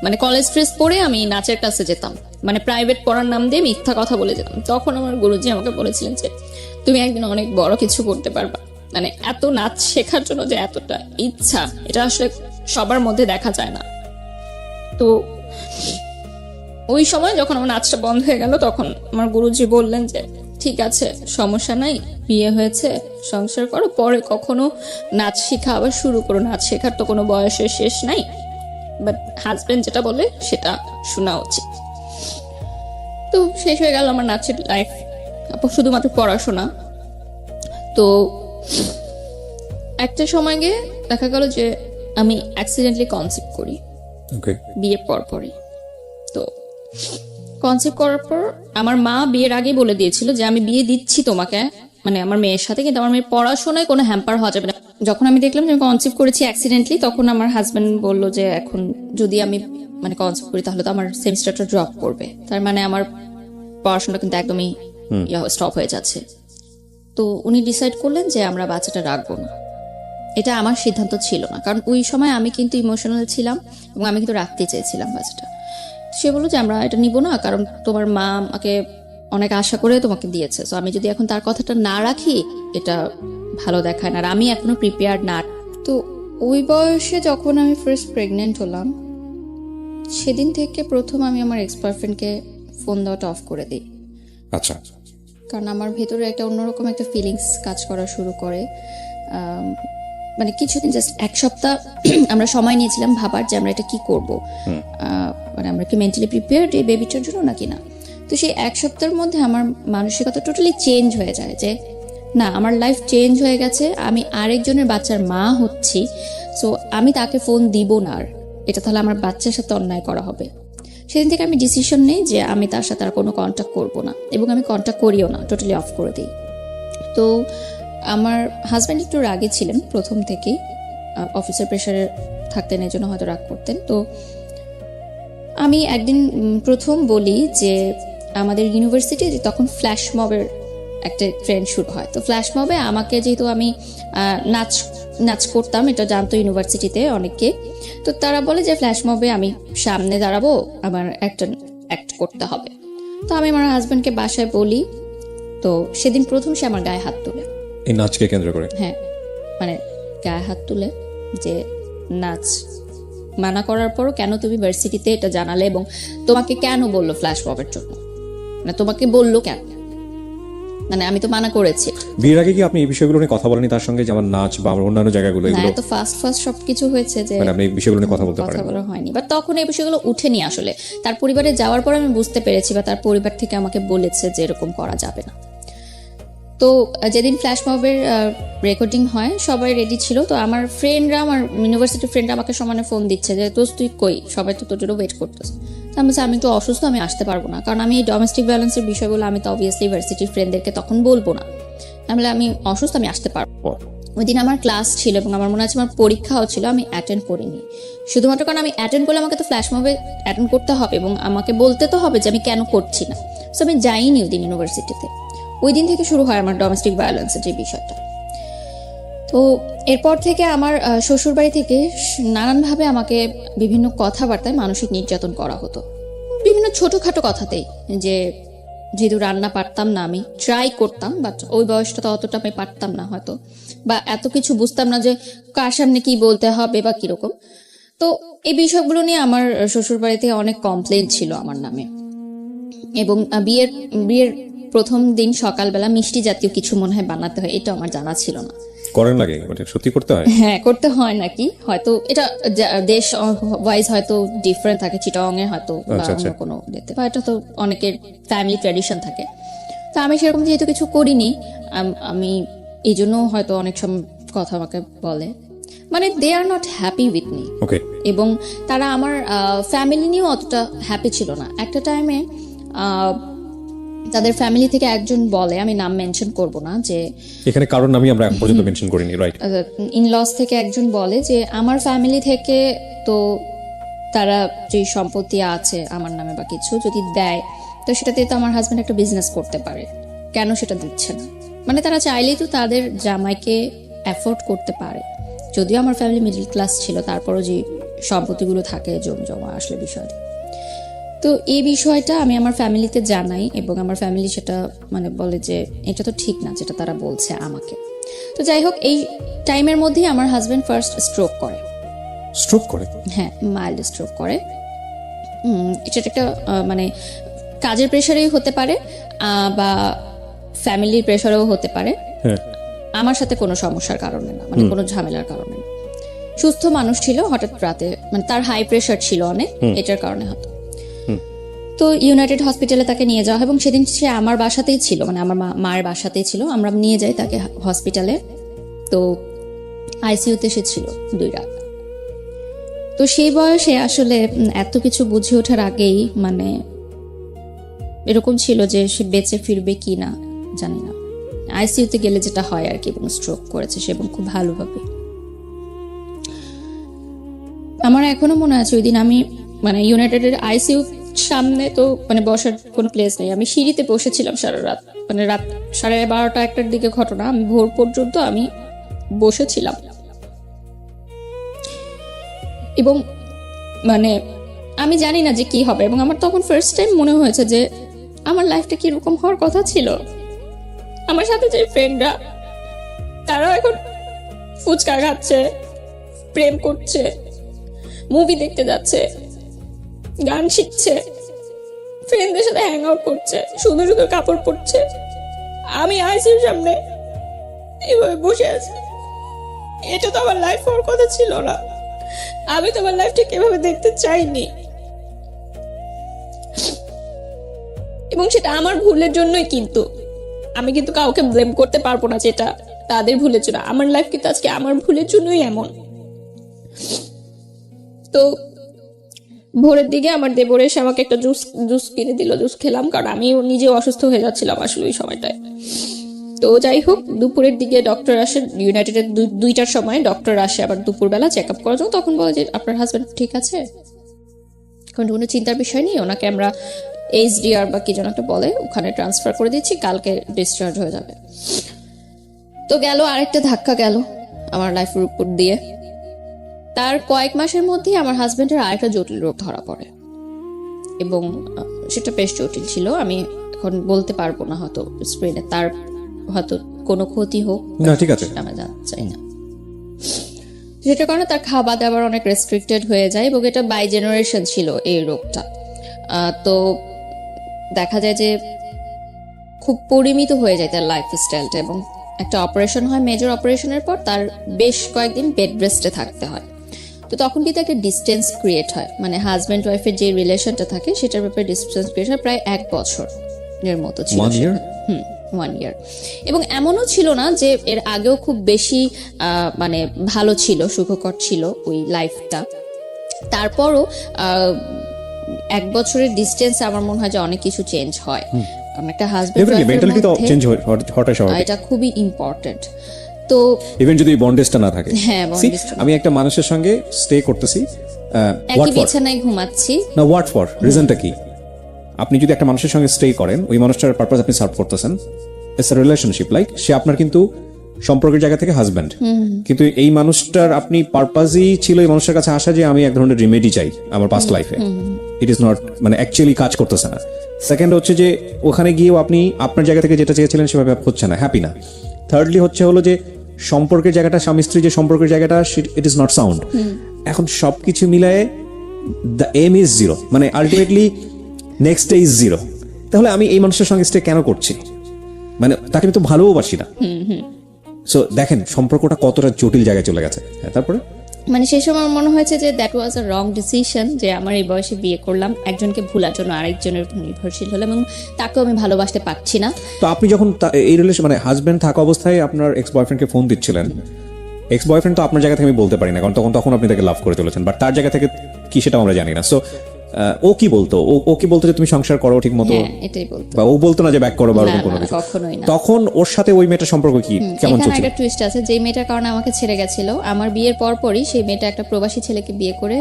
মানে কলেজ ড্রেস পরে আমি নাচের ক্লাসে যেতাম, মানে প্রাইভেট পড়ার নাম দিয়ে মিথ্যা কথা বলে যেতাম। তখন আমার গুরুজি আমাকে বলেছিলেন যে তুমি একদিন অনেক বড় কিছু করতে পারবা। মানে এত নাচ শেখার জন্য যে এতটা ইচ্ছা, এটা আসলে সবার মধ্যে দেখা যায় না। তো ওই সময় যখন আমার নাচটা বন্ধ হয়ে গেল তখন আমার গুরুজি বললেন যে ঠিক আছে, সমস্যা নাই, বিয়ে হয়েছে, সংসার করো, পরে কখনো নাচ শেখা আবার শুরু করো, নাচ শেখার তো কোনো বয়সের শেষ নাই। বাট হাজবেন্ড যেটা বলে সেটা শোনা উচিত। তো শেষ হয়ে গেল আমার নাচের লাইফ, শুধুমাত্র পড়াশোনা। তো একটা সময় গিয়ে দেখা গেল যে আমি অ্যাক্সিডেন্টলি কনসিভ করি বিয়ের পরই। তো কনসিভ করার পর আমার মা বিয়ের আগেই বলে দিয়েছিল যে আমি বিয়ে দিচ্ছি তোমাকে, মানে আমার মেয়ের সাথে, কিন্তু আমার মেয়ের পড়াশোনায় কোনো হ্যাম্পার হওয়া যাবে না। যখন আমি দেখলাম যে আমি কনসিভ করেছি অ্যাক্সিডেন্টলি, তখন আমার হাজবেন্ড বলল যে এখন যদি আমি মানে কনসিভ করি তাহলে তো আমার সেমিস্টারটা ড্রপ করবে, তার মানে আমার পড়াশোনা কিন্তু একদমই স্টপ হয়ে যাচ্ছে। তো উনি ডিসাইড করলেন যে আমরা বাচ্চাটা রাখবো না। এটা আমার সিদ্ধান্ত ছিল না, কারণ ওই সময় আমি কিন্তু ইমোশনাল ছিলাম এবং আমি কিন্তু রাখতে চেয়েছিলাম বাচ্চাটা। সে বললো যে আমরা এটা নিব না, কারণ তোমার মা আমাকে অনেক আশা করে তোমাকে দিয়েছে, তো আমি যদি এখন তার কথাটা না রাখি এটা ভালো দেখায় না, আর আমি এখনো প্রিপেয়ার্ড না। তো ওই বয়সে যখন আমি ফার্স্ট প্রেগনেন্ট হলাম, সেদিন থেকে প্রথম আমি আমার এক্স বয়ফ্রেন্ডকে ফোন দেওয়াটা অফ করে দিই। আচ্ছা, কারণ আমার ভেতরে একটা অন্যরকম একটা ফিলিংস কাজ করা শুরু করে। মানে কিছুদিন, জাস্ট এক সপ্তাহ আমরা সময় নিয়েছিলাম ভাবার যে আমরা এটা কি করব, মানে আমরা কি মেন্টালি প্রিপেয়ার্ড এই বেবিটার জন্য নাকি না। তো সেই এক সপ্তাহের মধ্যে আমার মানসিকতা টোটালি চেঞ্জ হয়ে যায় যে না, আমার লাইফ চেঞ্জ হয়ে গেছে, আমি আরেকজনের বাচ্চার মা হচ্ছি, সো আমি তাকে ফোন দিব না, আর এটা তাহলে আমার বাচ্চার সাথে অন্যায় করা হবে। সেদিন থেকে আমি ডিসিশন নেই যে আমি তার সাথে আর কোনো কন্ট্যাক্ট করবো না, এবং আমি কন্ট্যাক্ট করিও না, টোটালি অফ করে দিই। তো আমার হাজব্যান্ড একটু রাগে ছিলেন প্রথম থেকেই, অফিসের প্রেশারে থাকতেন, এই জন্য হয়তো রাগ করতেন। তো আমি একদিন প্রথম বলি যে আমাদের ইউনিভার্সিটি তখন ফ্ল্যাশ মবের একটা ট্রেন্ড শুরু হয়। তো ফ্ল্যাশ মবে আমাকে, যেহেতু আমি নাচ করতাম, এটা জানতো ইউনিভার্সিটিতে অনেকে, তো তারা বলে যে ফ্ল্যাশ মবে আমি সামনে দাঁড়াবো, আমার একটা অ্যাক্ট করতে হবে। তো আমি আমার হাজব্যান্ডকে বাসায় বলি। তো সেদিন প্রথম সে আমার গায়ে হাত তোলে, এই নাচকে কেন্দ্র করে। হ্যাঁ, মানে গায়ে হাত তুলে যে নাচ মানা করার পরও কেন তুমি ভার্সিটিতে এটা জানালে, এবং তোমাকে কেন বললো ফ্ল্যাশ মবের জন্য, মানে তোমাকে বললো কেন। মানে আমি তো মানা করেছি। বিয়ের আগে কি আপনি এই বিষয়গুলো নিয়ে কথা বলেনি তার সঙ্গে, যেমন নাচ বা অন্যান্য জায়গাগুলো, না, এগুলো এত ফাস্ট সবকিছু হয়েছে যে মানে আপনি এই বিষয়গুলো নিয়ে কথা বলতে পারেন? কথা বলা হয়নি, বাট তখন এই বিষয়গুলো উঠেনি আসলে। তার পরিবারে যাওয়ার পর আমি বুঝতে পেরেছি, বা তার পরিবার থেকে আমাকে বলেছে যে এরকম করা যাবে না। তো যেদিন ফ্ল্যাশ মবের রেকর্ডিং হয় সবাই রেডি ছিল, তো আমার ফ্রেন্ডরা, আমার ইউনিভার্সিটি ফ্রেন্ডরা আমাকে সমানে ফোন দিচ্ছে যে দোস্ত তুই কই, সবাই তো তোর জন্য ওয়েট করতেছে। তো আমি বলছি আমি একটু অসুস্থ, আমি আসতে পারবো না, কারণ আমি এই ডোমেস্টিক ভায়োলেন্সের বিষয়গুলো আমি তো অবভিয়াসলি ইউনিভার্সিটির ফ্রেন্ডদেরকে তখন বলবো না। আমি অসুস্থ, আমি আসতে পারবো। ওই দিন আমার ক্লাস ছিল এবং আমার মনে আছে আমার পরীক্ষাও ছিল, আমি অ্যাটেন্ড করিনি। শুধুমাত্র কারণ আমি অ্যাটেন্ড করলে আমাকে তো ফ্ল্যাশ মবে অ্যাটেন্ড করতে হবে এবং আমাকে বলতে তো হবে যে আমি কেন করছি না। সো আমি যাইনি ওই দিন ইউনিভার্সিটিতে। ওই দিন থেকে শুরু হয় আমার ডোমেস্টিক ভায়োলেন্সের যে বিষয়টা। তো এরপর থেকে আমার শ্বশুরবাড়ি থেকে নানানভাবে আমাকে বিভিন্ন কথাবার্তায় মানসিক নির্যাতন করা হতো, বিভিন্ন ছোটোখাটো কথাতেই। যেহেতু রান্না পারতাম না, আমি ট্রাই করতাম, বাট ওই বয়সটা তো অতটা আমি পারতাম না হয়তো, বা এত কিছু বুঝতাম না যে কার সামনে কি বলতে হবে বা কিরকম। তো এই বিষয়গুলো নিয়ে আমার শ্বশুরবাড়িতে অনেক কমপ্লেন ছিল আমার নামে। এবং বিয়ের প্রথম দিন সকালবেলা মিষ্টি জাতীয় কিছু মনে হয় বানাতে হয়, এটা আমার জানা ছিল না। করেন লাগে মানে সত্যি করতে হয়? হ্যাঁ, করতে হয় নাকি, হয়তো এটা দেশ ওয়াইজ হয়তো ডিফারেন্ট থাকে, চিটাং এ হয়তো বা অন্য কোনো দিতে, বা এটা তো অনেকের ফ্যামিলি ট্র্যাডিশন থাকে। তো আমি সেরকম যেহেতু কিছু করিনি, আমি এই জন্য হয়তো অনেক সময় কথা আমাকে বলে, মানে they are not happy with me. Okay. এবং তারা আমার ফ্যামিলি নিয়েও অতটা হ্যাপি ছিল না। একটা টাইমে তাদের ফ্যামিলি থেকে একজন বলে, আমি নাম মেনশন করব না, যে এখানে কারণ আমি আমরা এখন পর্যন্ত মেনশন করিনি, রাইট? ইনলস থেকে একজন বলে যে আমার ফ্যামিলি থেকে তো তারা যে সম্পত্তি আছে আমার নামে বা কিছু যদি দেয়, তো সেটাতে তো আমার হাজব্যান্ড একটা বিজনেস করতে পারে, কেন সেটা দিচ্ছে না। মানে তারা চাইলেই তো তাদের জামাইকে অ্যাফোর্ড করতে পারে। যদিও আমার ফ্যামিলি মিডল ক্লাস ছিল, তারপরও যে সম্পত্তিগুলো থাকে জমি জমা আসলে বিষয়। তো এই বিষয়টা আমি আমার ফ্যামিলিতে জানাই এবং আমার ফ্যামিলি সেটা মানে বলে যে এটা তো ঠিক না যেটা তারা বলছে আমাকে। তো যাই হোক, এই টাইমের মধ্যেই আমার হাজব্যান্ড ফার্স্ট স্ট্রোক করে। স্ট্রোক করে? হ্যাঁ, মাইল্ড স্ট্রোক করে। এটা একটা মানে কাজের প্রেশারেই হতে পারে, বা ফ্যামিলির প্রেশারেও হতে পারে। হ্যাঁ। আমার সাথে কোনো সমস্যার কারণে না, মানে কোনো ঝামেলার কারণে না। সুস্থ মানুষ ছিল, হঠাৎ রাতে মানে তার হাই প্রেশার ছিল অনেক, এটার কারণে হতো। তো ইউনাইটেড হসপিটালে তাকে নিয়ে যাওয়া হয় এবং সেদিন সে আমার বাসাতেই ছিল, মানে আমার মায়ের বাসাতেই ছিল। আমরা নিয়ে যাই তাকে হসপিটালে। তো আইসিইউতে সে ছিল 2 রাত। তো সেই বয়সে আসলে এত কিছু বুঝে ওঠার আগেই মানে এরকম ছিল যে সে বেঁচে ফিরবে কি না জানি না। আইসিইউতে গেলে যেটা হয় আর কি, এবং স্ট্রোক করেছে সে এবং খুব ভালোভাবে। আমার এখনো মনে আছে ওই দিন আমি মানে ইউনাইটেডের আইসিইউ সামনে তো মানে বসার কোনো প্লেস নেই, আমি সিঁড়িতে বসেছিলাম সারা রাত, মানে রাত 12:30-1টার দিকে ঘটনা, আমি ভোর পর্যন্ত আমি বসেছিলাম। এবং মানে আমি জানি না যে কি হবে, এবং আমার তখন ফার্স্ট টাইম মনে হয়েছে যে আমার লাইফটা কিরকম হওয়ার কথা ছিল। আমার সাথে যে ফ্রেন্ডরা তারাও এখন ফুচকা খাচ্ছে, প্রেম করছে, মুভি দেখতে যাচ্ছে, গান শিখছে, ফ্রেন্ডদের সাথে হ্যাং আউট করছে, সুন্দর সুন্দর কাপড় পরছে। আমি আইসির সামনে এভাবে বসে আছি। এটা তো আমার লাইফ হওয়ার কথা ছিল না। আমি তো আমার লাইফটা কিভাবে দেখতে চাইনি, এবং সেটা আমার ভুলের জন্যই। কিন্তু আমি কিন্তু কাউকে ব্লেম করতে পারবো না যেটা তাদের ভুলের জন্য। আমার লাইফ কিন্তু আজকে আমার ভুলের জন্যই এমন। তো ভোরের দিকে আমার দেবর এসে আমাকে একটা জুস কিনে দিল, জুস খেলাম, কারণ আমি নিজেও অসুস্থ হয়ে যাচ্ছিলাম আসলে ওই সময়টায়। তো যাই হোক, দুপুরের দিকে ডক্টর আসে, ইউনাইটেডের 2টার সময় ডক্টর আসে আবার দুপুরবেলা চেক আপ করার জন্য। তখন বলে যে আপনার হাজব্যান্ড ঠিক আছে, কোনো চিন্তার বিষয় নেই, ওনাকে আমরা HDR বা কি যেন একটা বলে ওখানে ট্রান্সফার করে দিচ্ছি, কালকে ডিসচার্জ হয়ে যাবে। তো গেল আরেকটা ধাক্কা গেল আমার লাইফের উপর দিয়ে। তার কয়েক মাসের মধ্যেই আমার হাজবেন্ডের আরেকটা জটিল রোগ ধরা পড়ে, এবং সেটা বেশ জটিল ছিল। আমি এখন বলতে পারবো না, হয়তো স্ক্রিনে তার হয়তো কোনো ক্ষতি হোক না, ঠিক আছে, আমি জানতে চাই না। যেটার কারণে তার খাওয়া দাওয়ার অনেক রেস্ট্রিক্টেড হয়ে যায়, এবং এটা বাই জেনারেশন ছিল এই রোগটা। তো দেখা যায় যে খুব পরিমিত হয়ে যায় তার লাইফস্টাইলটা, এবং একটা অপারেশন হয়, মেজর অপারেশনের পর তার বেশ কয়েকদিন বেড রেস্টে থাকতে হয়। তো তখন কিন্তু একটা ডিস্টেন্স ক্রিয়েট হয়, মানে হাজব্যান্ড ওয়াইফের যে রিলেশনটা থাকে সেটার ব্যাপারে ডিস্টেন্স ক্রিয়েট হয় প্রায় 1 বছরের মতো ছিল। 1 year? 1 year। এবং এমনও ছিল না যে এর আগেও খুব বেশি মানে ভালো ছিল, সুখকর ছিল ওই লাইফটা। তারপরও 1 বছরের ডিস্টেন্স আমার মনে হয় যে অনেক কিছু চেঞ্জ হয়। কারণ একটা হাজব্যান্ড মেন্টালিটি তো চেঞ্জ হওয়াটা স্বাভাবিক, এটা খুবই ইম্পর্টেন্ট। তো ইভেন যদি বন্ডেজটা না থাকে। হ্যাঁ, See, বন্ডেজটা আমি একটা মানুষের সঙ্গে স্টে করতেছি, একই বিছানায় ঘুমাচ্ছি, না হোয়াট ফর, রিজনটা কি? আপনি যদি একটা মানুষের সঙ্গে স্টে করেন, ওই মানুষটার পারপাস আপনি সার্ভ করতেছেন, ইটস আ রিলেশনশিপ, লাইক সে আপনার কিন্তু সম্পর্কের জায়গা থেকে হাজব্যান্ড, কিন্তু এই মানুষটার আপনি পারপাসই ছিল এই মানুষের কাছে আসা যে আমি এক ধরনের রিমেডি চাই আমার পাস্ট লাইফে। ইট ইজ নট, মানে অ্যাকচুয়ালি কাজ করতেছে না। সেকেন্ড হচ্ছে যে ওখানে গিয়েও আপনি আপনার জায়গা থেকে যেটা চেয়েছিলেন সেভাবে হচ্ছে না, হ্যাপি না। থার্ডলি হলো যে সম্পর্কের জায়গাটা, স্বামী স্ত্রী যে সম্পর্কের জায়গাটা, ইট ইজ নট সাউন্ড। এখন সবকিছু মিলায়ে দ্য এম ইজ জিরো, মানে ultimately next day is zero. তাহলে আমি এই মানুষের সঙ্গে স্টে কেন করছি? মানে তাকে আমি তো ভালোবাসি না। সো দেখেন সম্পর্কটা কতটা জটিল জায়গায় চলে গেছে। হ্যাঁ, তারপরে মানে সেই সময় আমার মনে হয়েছে যে that was a wrong decision, যে আমার এই বয়সে বিয়ে করলাম, একজনকে ভুলার জন্য আরেকজনের উপর নির্ভরশীল হলাম, এবং তাকেও আমি ভালোবাসতে পারছি না। তো আপনি যখন এই রিলেশন, মানে হাজবেন্ড থাকা অবস্থায় আপনার এক্স বয়ফ্রেন্ডকে ফোন দিচ্ছিলেন, এক্স বয়ফ্রেন্ড তো আপনার জায়গা থেকে আমি বলতে পারি না, কারণ তখন আপনি তাকে লাভ করে চলেছেন, বাট তার জায়গা থেকে কি সেটা আমরা জানি না। সো ও কি বলতো, ও কি বলতো যে তুমি সংসার করো ঠিক মতো, হ্যাঁ, এটাই বলতো। বা ও বলতো না যে ব্যাক করো বা না, ওরকম কোনো না, কিছু? কখনোই না। তখন ওর সাথে ওই মেয়েটার সম্পর্ক কি কেমন এখানে চলছিল? একটা টুইস্ট আছে, যে মেয়েটার কারণে আমাকে ছেড়ে গেছিল, আমার বিয়ের পরই সেই মেয়েটা একটা প্রবাসী ছেলেকে বিয়ে করে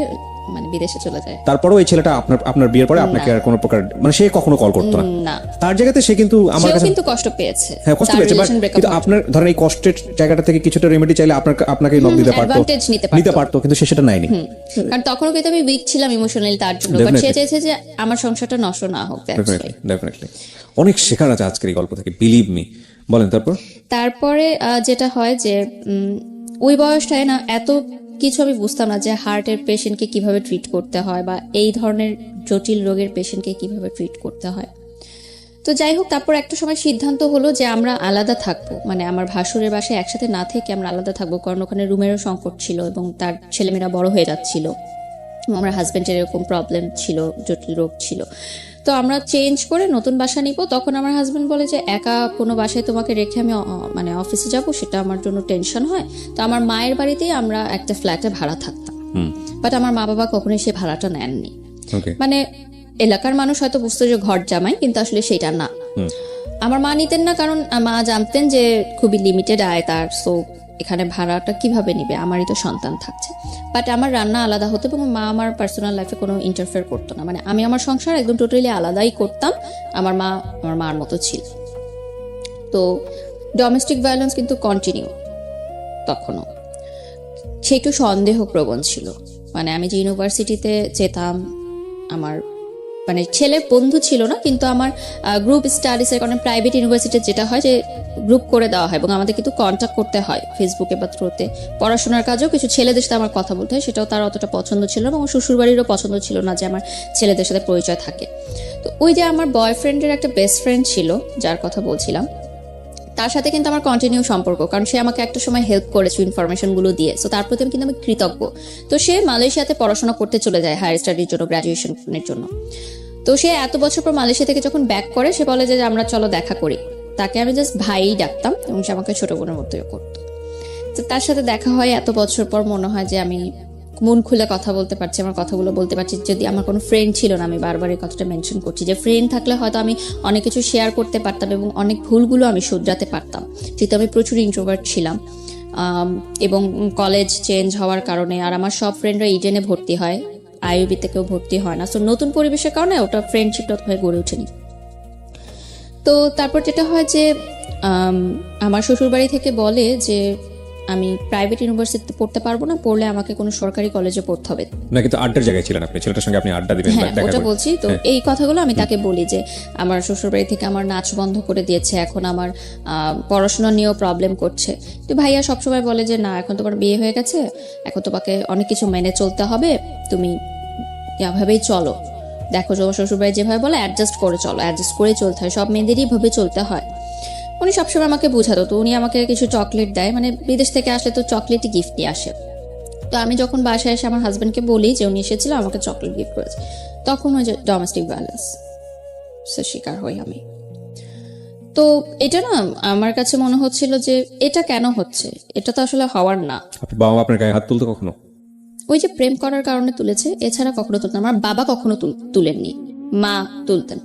মানে বিদেশে চলে যায়। তারপরেও এই ছেলেটা আপনার বিয়ের পরে আপনাকে আর কোনো প্রকার, মানে সে কখনো কল করতো না? না, তার জায়গাতে সে কিন্তু আমার সেও কাছে, কিন্তু কষ্ট পেয়েছে। হ্যাঁ কষ্ট তার পেয়েছে, relation break up কিন্তু হওয়ার আপনার ধরেন এই কষ্টের জায়গাটা থেকে কিছুটা রেমেডি চাইলে আপনাকে নক দিতে পারতো, advantage নিতে পারতো। কিন্তু সে সেটা নেয়নি। কারণ তখনও কিন্তু আমি উইক ছিলাম ইমোশনালি তার জন্য, বাট সে চেয়েছে যে আমার সংসারটা নষ্ট না হোক। ডেফিনেটলি অনেক শেখার আছে আজকের এই গল্প থেকে, বিলিভ মি। বলেন তারপরে যেটা হয় যে ওই বয়সটায় না এত কিছু আমি বুঝতাম না যে হার্টের পেশেন্টকে কিভাবে ট্রিট করতে হয়, বা এই ধরনের জটিল রোগের পেশেন্টকে কিভাবে ট্রিট করতে হয়। তো যাই হোক, তারপর একটা সময় সিদ্ধান্ত হলো যে আমরা আলাদা থাকবো, মানে আমার ভাসুরের বাসায় একসাথে না থেকে আমরা আলাদা থাকবো, কারণ ওখানে রুমেরও সংকট ছিল এবং তার ছেলেমেয়েরা বড় হয়ে যাচ্ছিল, আমার হাজব্যান্ডের এরকম প্রবলেম ছিল, জটিল রোগ ছিল। তো আমরা চেঞ্জ করে নতুন বাসা নিব। তখন আমার হাজব্যান্ড বলে যে একা কোনো বাসায় তোমাকে রেখে আমি মানে অফিসে যাব, সেটা আমার জন্য টেনশন হয়। তো আমার মায়ের বাড়িতেই আমরা একটা ফ্ল্যাটে ভাড়া থাকতাম, বাট আমার মা বাবা কখনোই সে ভাড়াটা নেননি। মানে এলাকার মানুষ হয়তো বুঝতো যে ঘর জামাই, কিন্তু আসলে সেটা না। আমার মা নিতেন না, কারণ মা জানতেন যে খুবই লিমিটেড আয় তার, সো এখানে ভাড়াটা কিভাবে নিবে, আমারই তো সন্তান থাকছে। বাট আমার রান্না আলাদা হতো এবং মা আমার পার্সোনাল লাইফে কোনো ইন্টারফেয়ার করতো না, মানে আমি আমার সংসার একদম টোটালি আলাদাই করতাম, আমার মা আমার মার মতো ছিল। তো ডোমেস্টিক ভায়োলেন্স কিন্তু কন্টিনিউ তখনও, সে একটু সন্দেহপ্রবণ ছিল। মানে আমি যে ইউনিভার্সিটিতে যেতাম, আমার মানে ছেলের বন্ধু ছিল না, কিন্তু আমার গ্রুপ স্টাডিজের কারণে প্রাইভেট ইউনিভার্সিটির যেটা হয় যে গ্রুপ করে দেওয়া হয় এবং আমাদের কিন্তু কন্ট্যাক্ট করতে হয় ফেসবুকে বা থ্রুতে। পড়াশোনার কাজেও কিছু ছেলেদের সাথে আমার কথা বলতে হয়, সেটাও তার অতটা পছন্দ ছিল না, এবং শ্বশুরবাড়িরও পছন্দ ছিল না যে আমার ছেলেদের সাথে পরিচয় থাকে। তো ওই যে আমার বয়ফ্রেন্ডের একটা বেস্ট ফ্রেন্ড ছিল, যার কথা বলছিলাম, তার সাথে কিন্তু আমার কন্টিনিউ সম্পর্ক, কারণ সে আমাকে একটা সময় হেল্প করেছে ইনফরমেশনগুলো দিয়ে, সো তার প্রতি কিন্তু আমি কৃতজ্ঞ। তো সে মালয়েশিয়াতে পড়াশোনা করতে চলে যায় হায়ার স্টাডির জন্য, গ্র্যাজুয়েশনের জন্য। তো সে এত বছর পর মালয়েশিয়া থেকে যখন ব্যাক করে, সে বলে যে আমরা চলো দেখা করি। তাকে আমি জাস্ট ভাই ডাকতাম এবং সে আমাকে ছোট বোনের মতোই করতো। তো তার সাথে দেখা হয় এত বছর পর, মনে হয় যে আমি মন খুলে কথা বলতে পারছি, আমার কথাগুলো বলতে পারছি। যদি আমার কোনো ফ্রেন্ড ছিল না, আমি বারবার এই কথাটা মেনশন করছি যে ফ্রেন্ড থাকলে হয়তো আমি অনেক কিছু শেয়ার করতে পারতাম এবং অনেক ভুলগুলো আমি শুধরাতে পারতাম, যেহেতু আমি প্রচুর ইন্ট্রোভার্ট ছিলাম। এবং কলেজ চেঞ্জ হওয়ার কারণে আর আমার সব ফ্রেন্ডরা ইডেনে ভর্তি হয়, আইইউবিতে কেউ ভর্তি হয় না, সো নতুন পরিবেশের কারণে ওটা ফ্রেন্ডশিপটা হয়ে গড়ে ওঠেনি। তো তারপর যেটা হয় যে আমার শ্বশুরবাড়ি থেকে বলে যে আমি প্রাইভেট ইউনিভার্সিটিতে পড়তে পারবো না, পড়লে আমাকে কোনো সরকারি কলেজে পড়তে হবে। না, কিন্তু আড্ডার জায়গায় ছিলেন আপনি, ছেলেটার সঙ্গে আপনি আড্ডা দিবেন, হ্যাঁ, ওটা বলছি। তো এই কথাগুলো আমি তাকে বলি যে আমার শ্বশুরবাড়ি থেকে আমার নাচ বন্ধ করে দিয়েছে, এখন আমার পড়াশোনা নিয়েও প্রবলেম করছে। তো ভাইয়া সবসময় বলে যে না, এখন তোমার বিয়ে হয়ে গেছে, এখন তোমাকে অনেক কিছু মেনে চলতে হবে, তুমি এভাবেই চলো। দেখো তোমার শ্বশুরবাড়ি যেভাবে বলে অ্যাডজাস্ট করে চলো, অ্যাডজাস্ট করে চলতে হয়, সব মেয়েদেরই ভাবে চলতে হয়। উনি সবসময় আমাকে বোঝাতো। তো উনি আমাকে কিছু চকলেট দেয়, মানে বিদেশ থেকে আসলে তো চকলেটই গিফট নিয়ে আসে। তো আমি যখন বাসায় এসে আমার হাজব্যান্ডকে বলি যে উনি এসেছিল আমাকে চকলেট গিফট করেছে, তখন ওই যে ডোমেস্টিক ভায়োলেন্স শিকার হই আমি। তো এটা না আমার কাছে মনে হচ্ছিল যে এটা কেন হচ্ছে, এটা তো আসলে হওয়ার না। আপনার বাবা মা আপনার গায়ে হাত তুলতো কখনো? ওই যে প্রেম করার কারণে তুলেছে, এছাড়া কখনো তুলতেন। আমার বাবা কখনো তুলেননি, মা তুলতেন।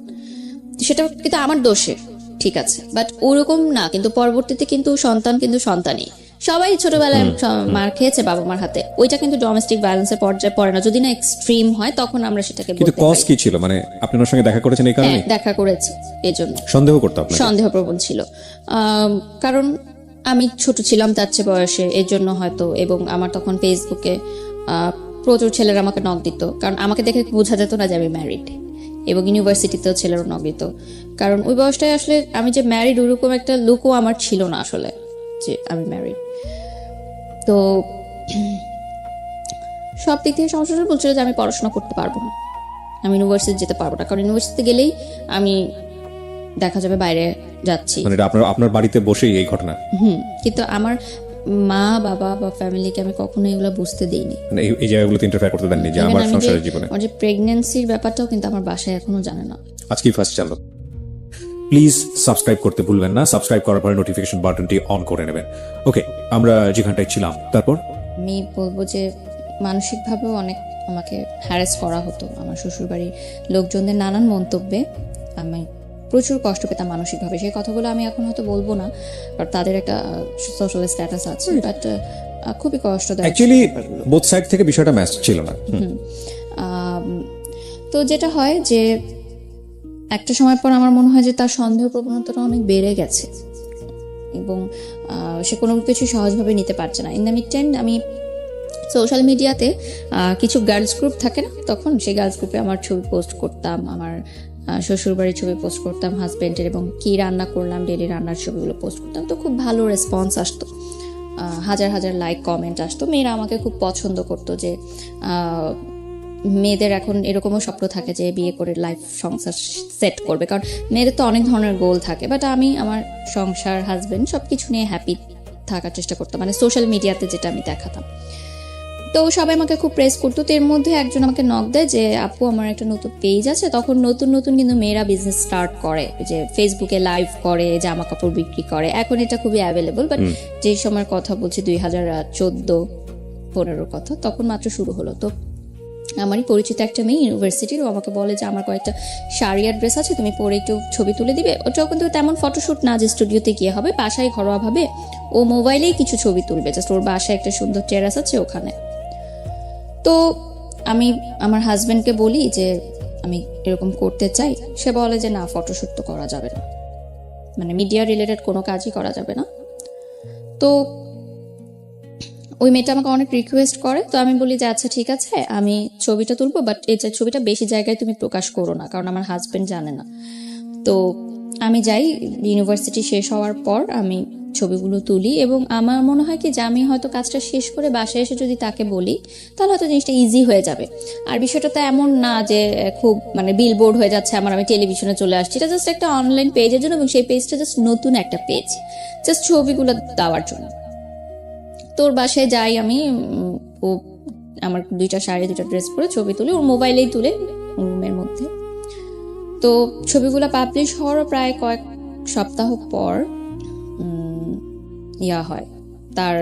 সেটা কিন্তু আমার দোষে, ঠিক আছে, বাট ওরকম না। কিন্তু পরবর্তীতে কিন্তু সন্তান কিন্তু সন্তানই, সবাই ছোটবেলায় মার খেয়েছে বাবা মার হাতে। ওইটা কিন্তু ডোমেস্টিক ভায়োলেন্সের পর্যায়ে পড়ে না, যদি না এক্সট্রিম হয় তখন আমরা সেটাকে কিন্তু বলতে কজ পারি। কি ছিল? মানে আপনি ওনার সঙ্গে দেখা করেছেন এই কারণে? হ্যাঁ, দেখা করেছি, এই জন্য সন্দেহ করতো আপনাকে? সন্দেহপ্রবণ ছিল। কারণ আমি ছোট ছিলাম তার চেয়ে বয়সে, এর জন্য হয়তো। এবং আমার তখন ফেসবুকে প্রচুর ছেলেরা আমাকে নক দিত, কারণ আমাকে দেখে বোঝা যেত না যে আমি ম্যারিড। এবং ইউনিভার্সিটিতেও ছেলেরা নক দিত, কারণ ওই বয়সটায় আসলে আমি যে ম্যারিড ওরকম একটা লুকও আমার ছিল না আসলে যে আমি ম্যারিড। তো সব দিক থেকে সমস্যা বলছিল যে আমি পড়াশোনা করতে পারবো না, আমি ইউনিভার্সিটি যেতে পারবো না, কারণ ইউনিভার্সিটিতে গেলেই আমি দেখা যাবে বাইরে যাচ্ছি। মানে এটা আপনার আপনার বাড়িতে বসেই এই ঘটনা? কিন্তু আমার মা বাবা বা ফ্যামিলিকে আমি কখনো এগুলো বুঝতে দিইনি। মানে এই জায়গাগুলোতে ইন্টারফেয়ার করতে দেননি যে Even আমার আমি সংসারের জীবনে? আমার যে প্রেগন্যান্সির ব্যাপারটাও কিন্তু আমার বাসায় এখনো জানে না। আজকেই ফার্স্ট চালো। প্লিজ সাবস্ক্রাইব করতে ভুলবেন না, সাবস্ক্রাইব করার পরে নোটিফিকেশন বাটনটি অন করে নেবেন। ওকে, আমরা যেখানটায় ছিলাম তারপর? আমি বলবো যে মানসিকভাবেও অনেক আমাকে হ্যারাস করা হতো। আমার শ্বশুরবাড়ির লোকজনদের নানান মন্তব্যে আমি প্রচুর কষ্ট পেতাম মানসিকভাবে। সেই কথাগুলো আমি এখন হয়তো বলবো না, কারণ তাদের একটা সোশ্যাল স্ট্যাটাস আছে, বাট খুবই কষ্টদায়ক। অ্যাকচুয়ালি বোথ সাইড থেকে বিষয়টা ম্যাচ ছিল না। তো যেটা হয় যে একটা সময় পর আমার মনে হয় যে তার সন্দেহ প্রবণতাটা অনেক বেড়ে গেছে এবং সে কোনো কিছু সহজভাবে নিতে পারছে না। ইন দ্য মিড টাইম আমি সোশ্যাল মিডিয়াতে কিছু গার্লস গ্রুপ থাকে না, তখন সেই গার্লস গ্রুপে আমার ছবি পোস্ট করতাম, আমার শ্বশুরবাড়ির ছবি পোস্ট করতাম, হাজব্যান্ডের, এবং কি রান্না করলাম ডেলি রান্নার ছবিগুলো পোস্ট করতাম। তো খুব ভালো রেসপন্স আসতো, হাজার হাজার লাইক কমেন্ট আসতো। মেয়েরা আমাকে খুব পছন্দ করতো যে মেয়েদের এখন এরকমও স্বপ্ন থাকে যে বিয়ে করে লাইফ সংসার সেট করবে, কারণ মেয়েদের তো অনেক ধরনের গোল থাকে। বাট আমি আমার সংসার, হাজবেন্ড সব কিছু নিয়ে হ্যাপি থাকার চেষ্টা করতাম, মানে সোশ্যাল মিডিয়াতে যেটা আমি দেখাতাম। তো সবাই আমাকে খুব প্রেস করতো। তো এর মধ্যে একজন আমাকে নক দেয় যে আপু আমার একটা নতুন পেজ আছে। তখন নতুন নতুন কিন্তু মেয়েরা বিজনেস স্টার্ট করে, যে ফেসবুকে লাইভ করে, জামা কাপড় বিক্রি করে। এখন এটা খুবই অ্যাভেলেবল, বাট যেই সময়ের কথা বলছি 2014-15 কথা, তখন মাত্র শুরু হলো। তো আমারই পরিচিত একটা মেয়ে ইউনিভার্সিটির, ও আমাকে বলে যে আমার কয়েকটা শাড়ি আর ড্রেস আছে, তুমি পরে একটু ছবি তুলে দিবে। ওটাও কিন্তু তেমন ফটোশ্যুট না যে স্টুডিওতে গিয়ে হবে, বাসায় ঘরোয়াভাবে ও মোবাইলেই কিছু ছবি তুলবে, জাস্ট ওর বাসায় একটা সুন্দর টেরাস আছে ওখানে। তো আমি আমার হাজব্যান্ডকে বলি যে আমি এরকম করতে চাই। সে বলে যে না, ফটোশ্যুট তো করা যাবে না, মানে মিডিয়া রিলেটেড কোনো কাজই করা যাবে না। তো ওই মেয়েটা আমাকে অনেক রিকোয়েস্ট করে। তো আমি বলি যে আচ্ছা ঠিক আছে, আমি ছবিটা তুলবো, বাট এই ছবিটা বেশি জায়গায় তুমি প্রকাশ করো না, কারণ আমার হাজব্যান্ড জানে না। তো আমি যাই, ইউনিভার্সিটি শেষ হওয়ার পর আমি ছবিগুলো তুলি, এবং আমার মনে হয় কি যে আমি হয়তো কাজটা শেষ করে বাসায় এসে যদি তাকে বলি তাহলে হয়তো জিনিসটা ইজি হয়ে যাবে। আর বিষয়টা তো এমন না যে খুব মানে বিলবোর্ড হয়ে যাচ্ছে আমার, আমি টেলিভিশনে চলে আসছি। এটা জাস্ট একটা অনলাইন পেজের জন্য, এবং সেই পেজটা জাস্ট নতুন একটা পেজ, জাস্ট ছবিগুলো দেওয়ার জন্য। তোর বাসায় যাই আমি, ও আমার 2টা শাড়ি 2টা ড্রেস পরে ছবি তুলে, ওর মোবাইলেই তুলে রুমের মধ্যে। তো ছবিগুলো পাবলিশ হওয়ার প্রায় কয়েক সপ্তাহ পর ইয়া হয়, তার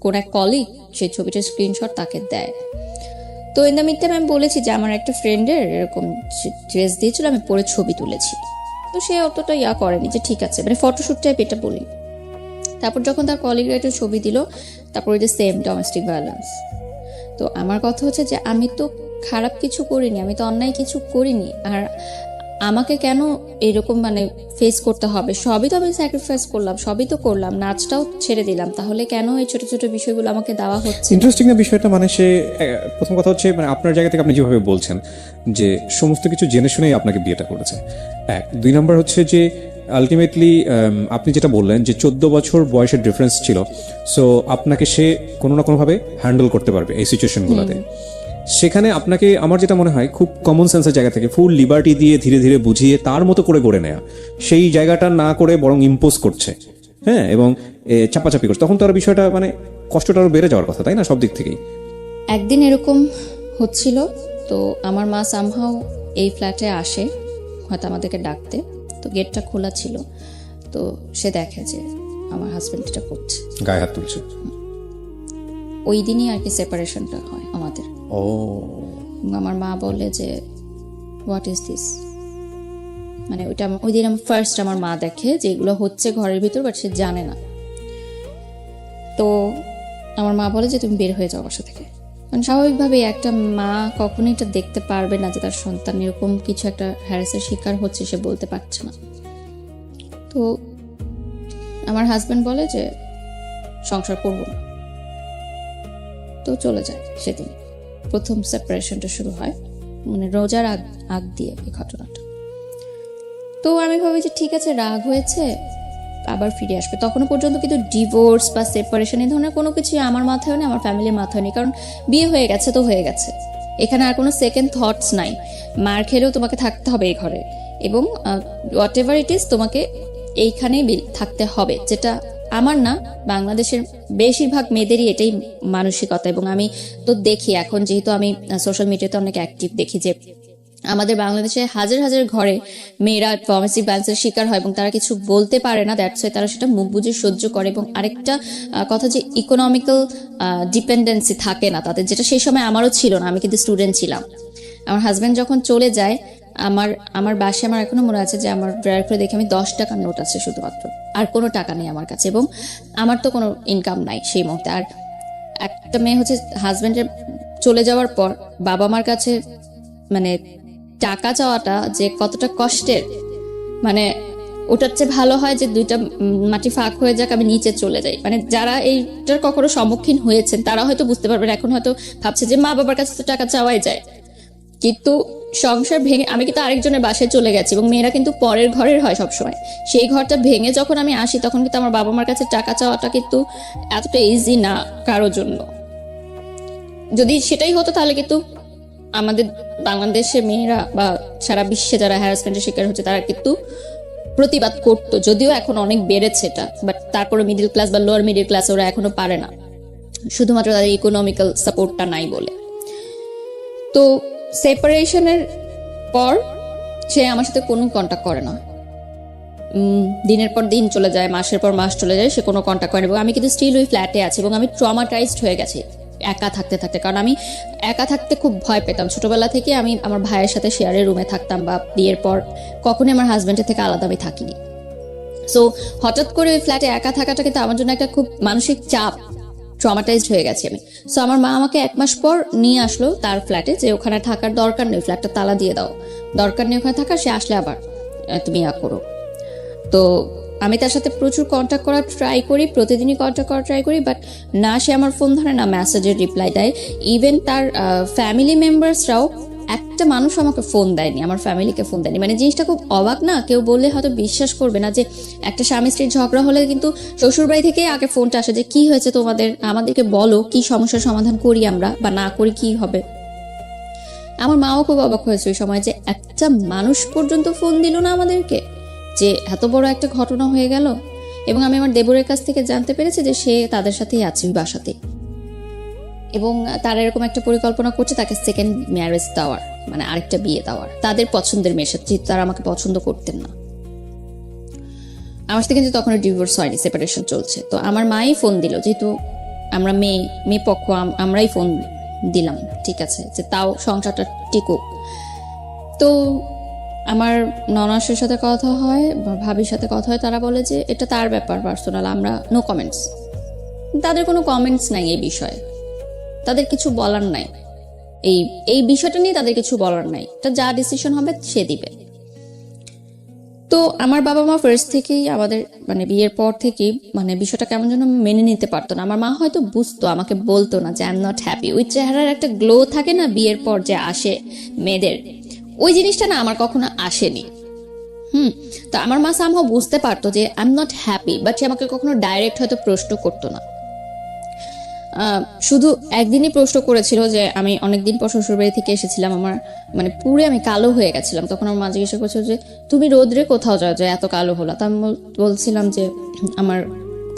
কোন এক কলিগ সেই ছবিটার স্ক্রিনশট তাকে দেয়। তো ইন দ্য মিড টাইম আমি বলেছি যে আমার একটা ফ্রেন্ডের এরকম ড্রেস দিয়েছিল, আমি পরে ছবি তুলেছি। তো সে অতটা ইয়া করেনি যে ঠিক আছে, মানে ফটোশ্যুট টাইপ এটা বলি। তারপর যখন তার কলিগরা একটা ছবি দিল, তারপর ওই যে সেম ডোমেস্টিক ভায়োলেন্স। তো আমার কথা হচ্ছে যে আমি তো খারাপ কিছু করিনি, আমি তো অন্যায় কিছু করিনি, আর আমাকে কেন এরকম মানে ফেস করতে হবে? সবই তো আমি স্যাক্রিফাইস করলাম, সবই তো করলাম, নাচটাও ছেড়ে দিলাম, তাহলে কেন এই ছোট ছোট বিষয়গুলো আমাকে দেওয়া হচ্ছে? ইন্টারেস্টিং না বিষয়টা। মানে সে প্রথম কথা হচ্ছে মানে আপনার জায়গা থেকে আপনি যেভাবে বলছেন যে সমস্ত কিছু জেনে শুনেই আপনাকে বিয়েটা করেছে, 1। 2 নম্বর হচ্ছে যে আলটিমেটলি আপনি যেটা বললেন যে 14 বছর বয়সের ডিফারেন্স ছিল, সো আপনাকে সে কোনো না কোনোভাবে হ্যান্ডেল করতে পারবে এই সিচুয়েশনগুলোতে। সেখানে আপনাকে আমার যেটা মনে হয় খুব কমন সেন্সের জায়গা থেকে ফুল লিবার্টি দিয়ে ধীরে ধীরে বুঝিয়ে তার মতো করে গড়ে নেয়া, সেই জায়গাটা না করে বরং ইম্পোজ করছে, হ্যাঁ, এবং চাপাচাপি করছে, তখন তো আর বিষয়টা মানে কষ্টটা আরো বেড়ে যাওয়ার কথা, তাই না, সব দিক থেকেই। একদিন এরকম হচ্ছিল, তো আমার মা সামহাও এই ফ্ল্যাটে আসে হয়তো আমাদেরকে ডাকতে, তো গেটটা খোলা ছিল, তো সে দেখে যে আমার হাজব্যান্ড এটা করছে, গায়ে হাত তুলছে। ওই দিনই আর কি সেপারেশনটা হয় আমাদের। ও, আমার মা বলে যে হোয়াট ইজ দিস, মানে ওইটা ওই দিন ফার্স্ট আমার মা দেখে যে এগুলো হচ্ছে ঘরের ভিতর, বাট সে জানে না। তো আমার মা বলে যে তুমি বের হয়ে যাও বাসা থেকে। মানে স্বাভাবিকভাবে একটা মা কখনোই এটা দেখতে পারবে না যে তার সন্তান এরকম কিছু একটা হ্যারাসের শিকার হচ্ছে, সে বলতে পারছে না। তো আমার হাজব্যান্ড বলে যে সংসার করব না, তো চলে যায়। সেদিন প্রথম সেপারেশনটা শুরু হয়, মানে রোজার আগ দিয়ে এই ঘটনাটা। তো আমি ভাবি যে ঠিক আছে, রাগ হয়েছে, আবার ফিরে আসবে। তখনও পর্যন্ত কিন্তু ডিভোর্স বা সেপারেশন এই ধরনের কোনো কিছু আমার মাথায় নেই, আমার ফ্যামিলির মাথায় নেই, কারণ বিয়ে হয়ে গেছে তো হয়ে গেছে, এখানে আর কোনো সেকেন্ড থটস নাই। মার খেলেও তোমাকে থাকতে হবে এই ঘরে, এবং হোয়াট এভার ইট ইজ তোমাকে এইখানেই থাকতে হবে, যেটা আমার না, বাংলাদেশের বেশিরভাগ মেয়েদেরই এটাই মানসিকতা। এবং আমি তো দেখি এখন, যেহেতু আমি সোশ্যাল মিডিয়াতে অনেক অ্যাক্টিভ, দেখি যে আমাদের বাংলাদেশে হাজার হাজার ঘরে মেয়েরা ডোমেস্টিক ভায়োলেন্সের শিকার হয় এবং তারা কিছু বলতে পারে না, দ্যাটস ওয়াই তারা সেটা মুখ বুজে সহ্য করে। এবং আরেকটা কথা যে ইকোনমিক্যাল ডিপেন্ডেন্সি থাকে না তাদের, যেটা সেই সময় আমারও ছিল না, আমি কিন্তু স্টুডেন্ট ছিলাম। আমার হাজব্যান্ড যখন চলে যায়, আমার বাসায় আমার এখনো মনে আছে যে আমার ড্রয়ার করে দেখে আমি 10 টাকার নোট আছে শুধুমাত্র, আর কোনো টাকা নেই আমার কাছে, এবং আমার তো কোনো ইনকাম নাই সেই মুহূর্তে। আর একটা মেয়ে হচ্ছে হাজব্যান্ডের চলে যাওয়ার পর বাবা মার কাছে মানে টাকা চাওয়াটা যে কতটা কষ্টের, মানে ওটার চেয়ে ভালো হয় যে দুইটা মাটি ফাঁক হয়ে যাক, আমি নিচে চলে যাই। মানে যারা এইটার কখনো সম্মুখীন হয়েছেন তারা হয়তো বুঝতে পারবেন, এখন হয়তো ভাবছে যে মা বাবার কাছে তো টাকা চাওয়াই যায়, কিন্তু সংসার ভেঙে আমি কিন্তু আরেকজনের বাসায় চলে গেছি, এবং মেয়েরা কিন্তু পরের ঘরের হয় সবসময়। সেই ঘরটা ভেঙে যখন আমি আসি, তখন কিন্তু আমার বাবা মার কাছে টাকা চাওয়াটা কিন্তু এতটা ইজি না কারোর জন্য। যদি সেটাই হতো তাহলে কিন্তু আমাদের বাংলাদেশের মেয়েরা বা সারা বিশ্বে যারা হ্যারাসমেন্টের শিকার হচ্ছে তারা কিন্তু প্রতিবাদ করতো, যদিও এখন অনেক বেড়েছে এটা, বাট তারপরে মিডল ক্লাস বা লোয়ার মিডল ক্লাস ওরা এখনো পারে না, শুধুমাত্র তাদের ইকোনমিক্যাল সাপোর্টটা নাই বলে। তো সেপারেশনের পর সে আমার সাথে কোনো কন্ট্যাক্ট করে না, দিনের পর দিন চলে যায়, মাসের পর মাস চলে যায়, সে কোনো কন্ট্যাক্ট করে না। এবং আমি কিন্তু স্টিল ওই ফ্ল্যাটে আছি, এবং আমি ট্রমাটাইজড হয়ে গেছি একা থাকতে থাকতে, কারণ আমি একা থাকতে খুব ভয় পেতাম ছোটবেলা থেকে। আমি আমার ভাইয়ের সাথে শেয়ারের রুমে থাকতাম, বা বিয়ের পর কখনোই আমার হাজব্যান্ডের থেকে আলাদা আমি থাকিনি। সো হঠাৎ করে ওই ফ্ল্যাটে একা থাকাটা কিন্তু আমার জন্য একটা খুব মানসিক চাপ, ট্রমাটাইজড হয়ে গেছি আমি। সো আমার মা আমাকে 1 মাস পর নিয়ে আসলো তার ফ্ল্যাটে, যে ওখানে থাকার দরকার নেই, ফ্ল্যাটটা তালা দিয়ে দাও, দরকার নেই ওখানে থাকার, সে আসলে আবার তুমি করো। তো আমি তার সাথে প্রচুর কন্ট্যাক্ট করার ট্রাই করি, প্রতিদিনই কন্ট্যাক্ট করার ট্রাই করি, বাট না সে আমার ফোন ধরে, না মেসেজের রিপ্লাই দেয়। ইভেন তার ফ্যামিলি মেম্বার্সরাও, একটা মানুষ আমাকে ফোন দেয়নি, আমার ফ্যামিলিকে ফোন দেয়নি। মানে জিনিসটা খুব অবাক না, কেউ বললে হয়তো বিশ্বাস করবে না যে একটা স্বামী স্ত্রীর ঝগড়া হলে কিন্তু শ্বশুরবাড়ি থেকে আগে ফোনটা আসে যে কি হয়েছে তোমাদের, আমাদেরকে বলো, কি সমস্যার সমাধান করি আমরা, বা না করি কি হবে। আমার মাও খুব অবাক হয়েছে ওই সময় যে একটা মানুষ পর্যন্ত ফোন দিল না আমাদেরকে, যে এত বড় একটা ঘটনা হয়ে গেল। এবং আমি আমার দেবরের কাছ থেকে জানতে পেরেছি যে সে তাদের সাথেই আছে ওই বাসাতে, এবং তারা এরকম একটা পরিকল্পনা করছে তাকে সেকেন্ড ম্যারেজ দেওয়ার, মানে আরেকটা বিয়ে দেওয়ার, তাদের পছন্দের মেয়ের সাথে, যেহেতু তারা আমাকে পছন্দ করতেন না। আমার সাথে কিন্তু তখন ডিভোর্স হয়নি, সেপারেশন চলছে। তো আমার মাই ফোন দিল, যেহেতু আমরা মেয়ে পক্ষ, আমরাই ফোন দিলাম, ঠিক আছে, যে তাও সংসারটা টিকুক। তো আমার ননাসের সাথে কথা হয় বা ভাবির সাথে কথা হয়, তারা বলে যে এটা তার ব্যাপার পার্সোনাল, আমরা নো কমেন্টস। তাদের কোনো কমেন্টস নাই এই বিষয়ে, তাদের কিছু বলার নাই, এই বিষয়টা নিয়ে তাদের কিছু বলার নাই, এটা যা ডিসিশন হবে সে দিবে। তো আমার বাবা মা ফার্স্ট থেকেই আমাদের মানে বিয়ের পর থেকেই মানে বিষয়টা কেমন যেন মেনে নিতে পারতো না। আমার মা হয়তো বুঝতো, আমাকে বলতো না যে আই এম নট হ্যাপি। ওই চেহারার একটা গ্লো থাকে না বিয়ের পর যে আসে মেয়েদের, ওই জিনিসটা না আমার কখনো আসেনি। তো আমার মা সামহাও বুঝতে পারতো যে I am not happy, but সে আমাকে কখনো ডাইরেক্ট হয়তো প্রশ্ন করতো না। শুধু একদিনই প্রশ্ন করেছিল যে আমি অনেকদিন পর শ্বশুরবাড়ি থেকে এসেছিলাম, আমার মানে পুরো আমি কালো হয়ে গেছিলাম। তখন আমার মা জিজ্ঞাসা করছিল যে তুমি রোদ্রে কোথাও যাও যে এত কালো হলো? তা আমি বলছিলাম যে আমার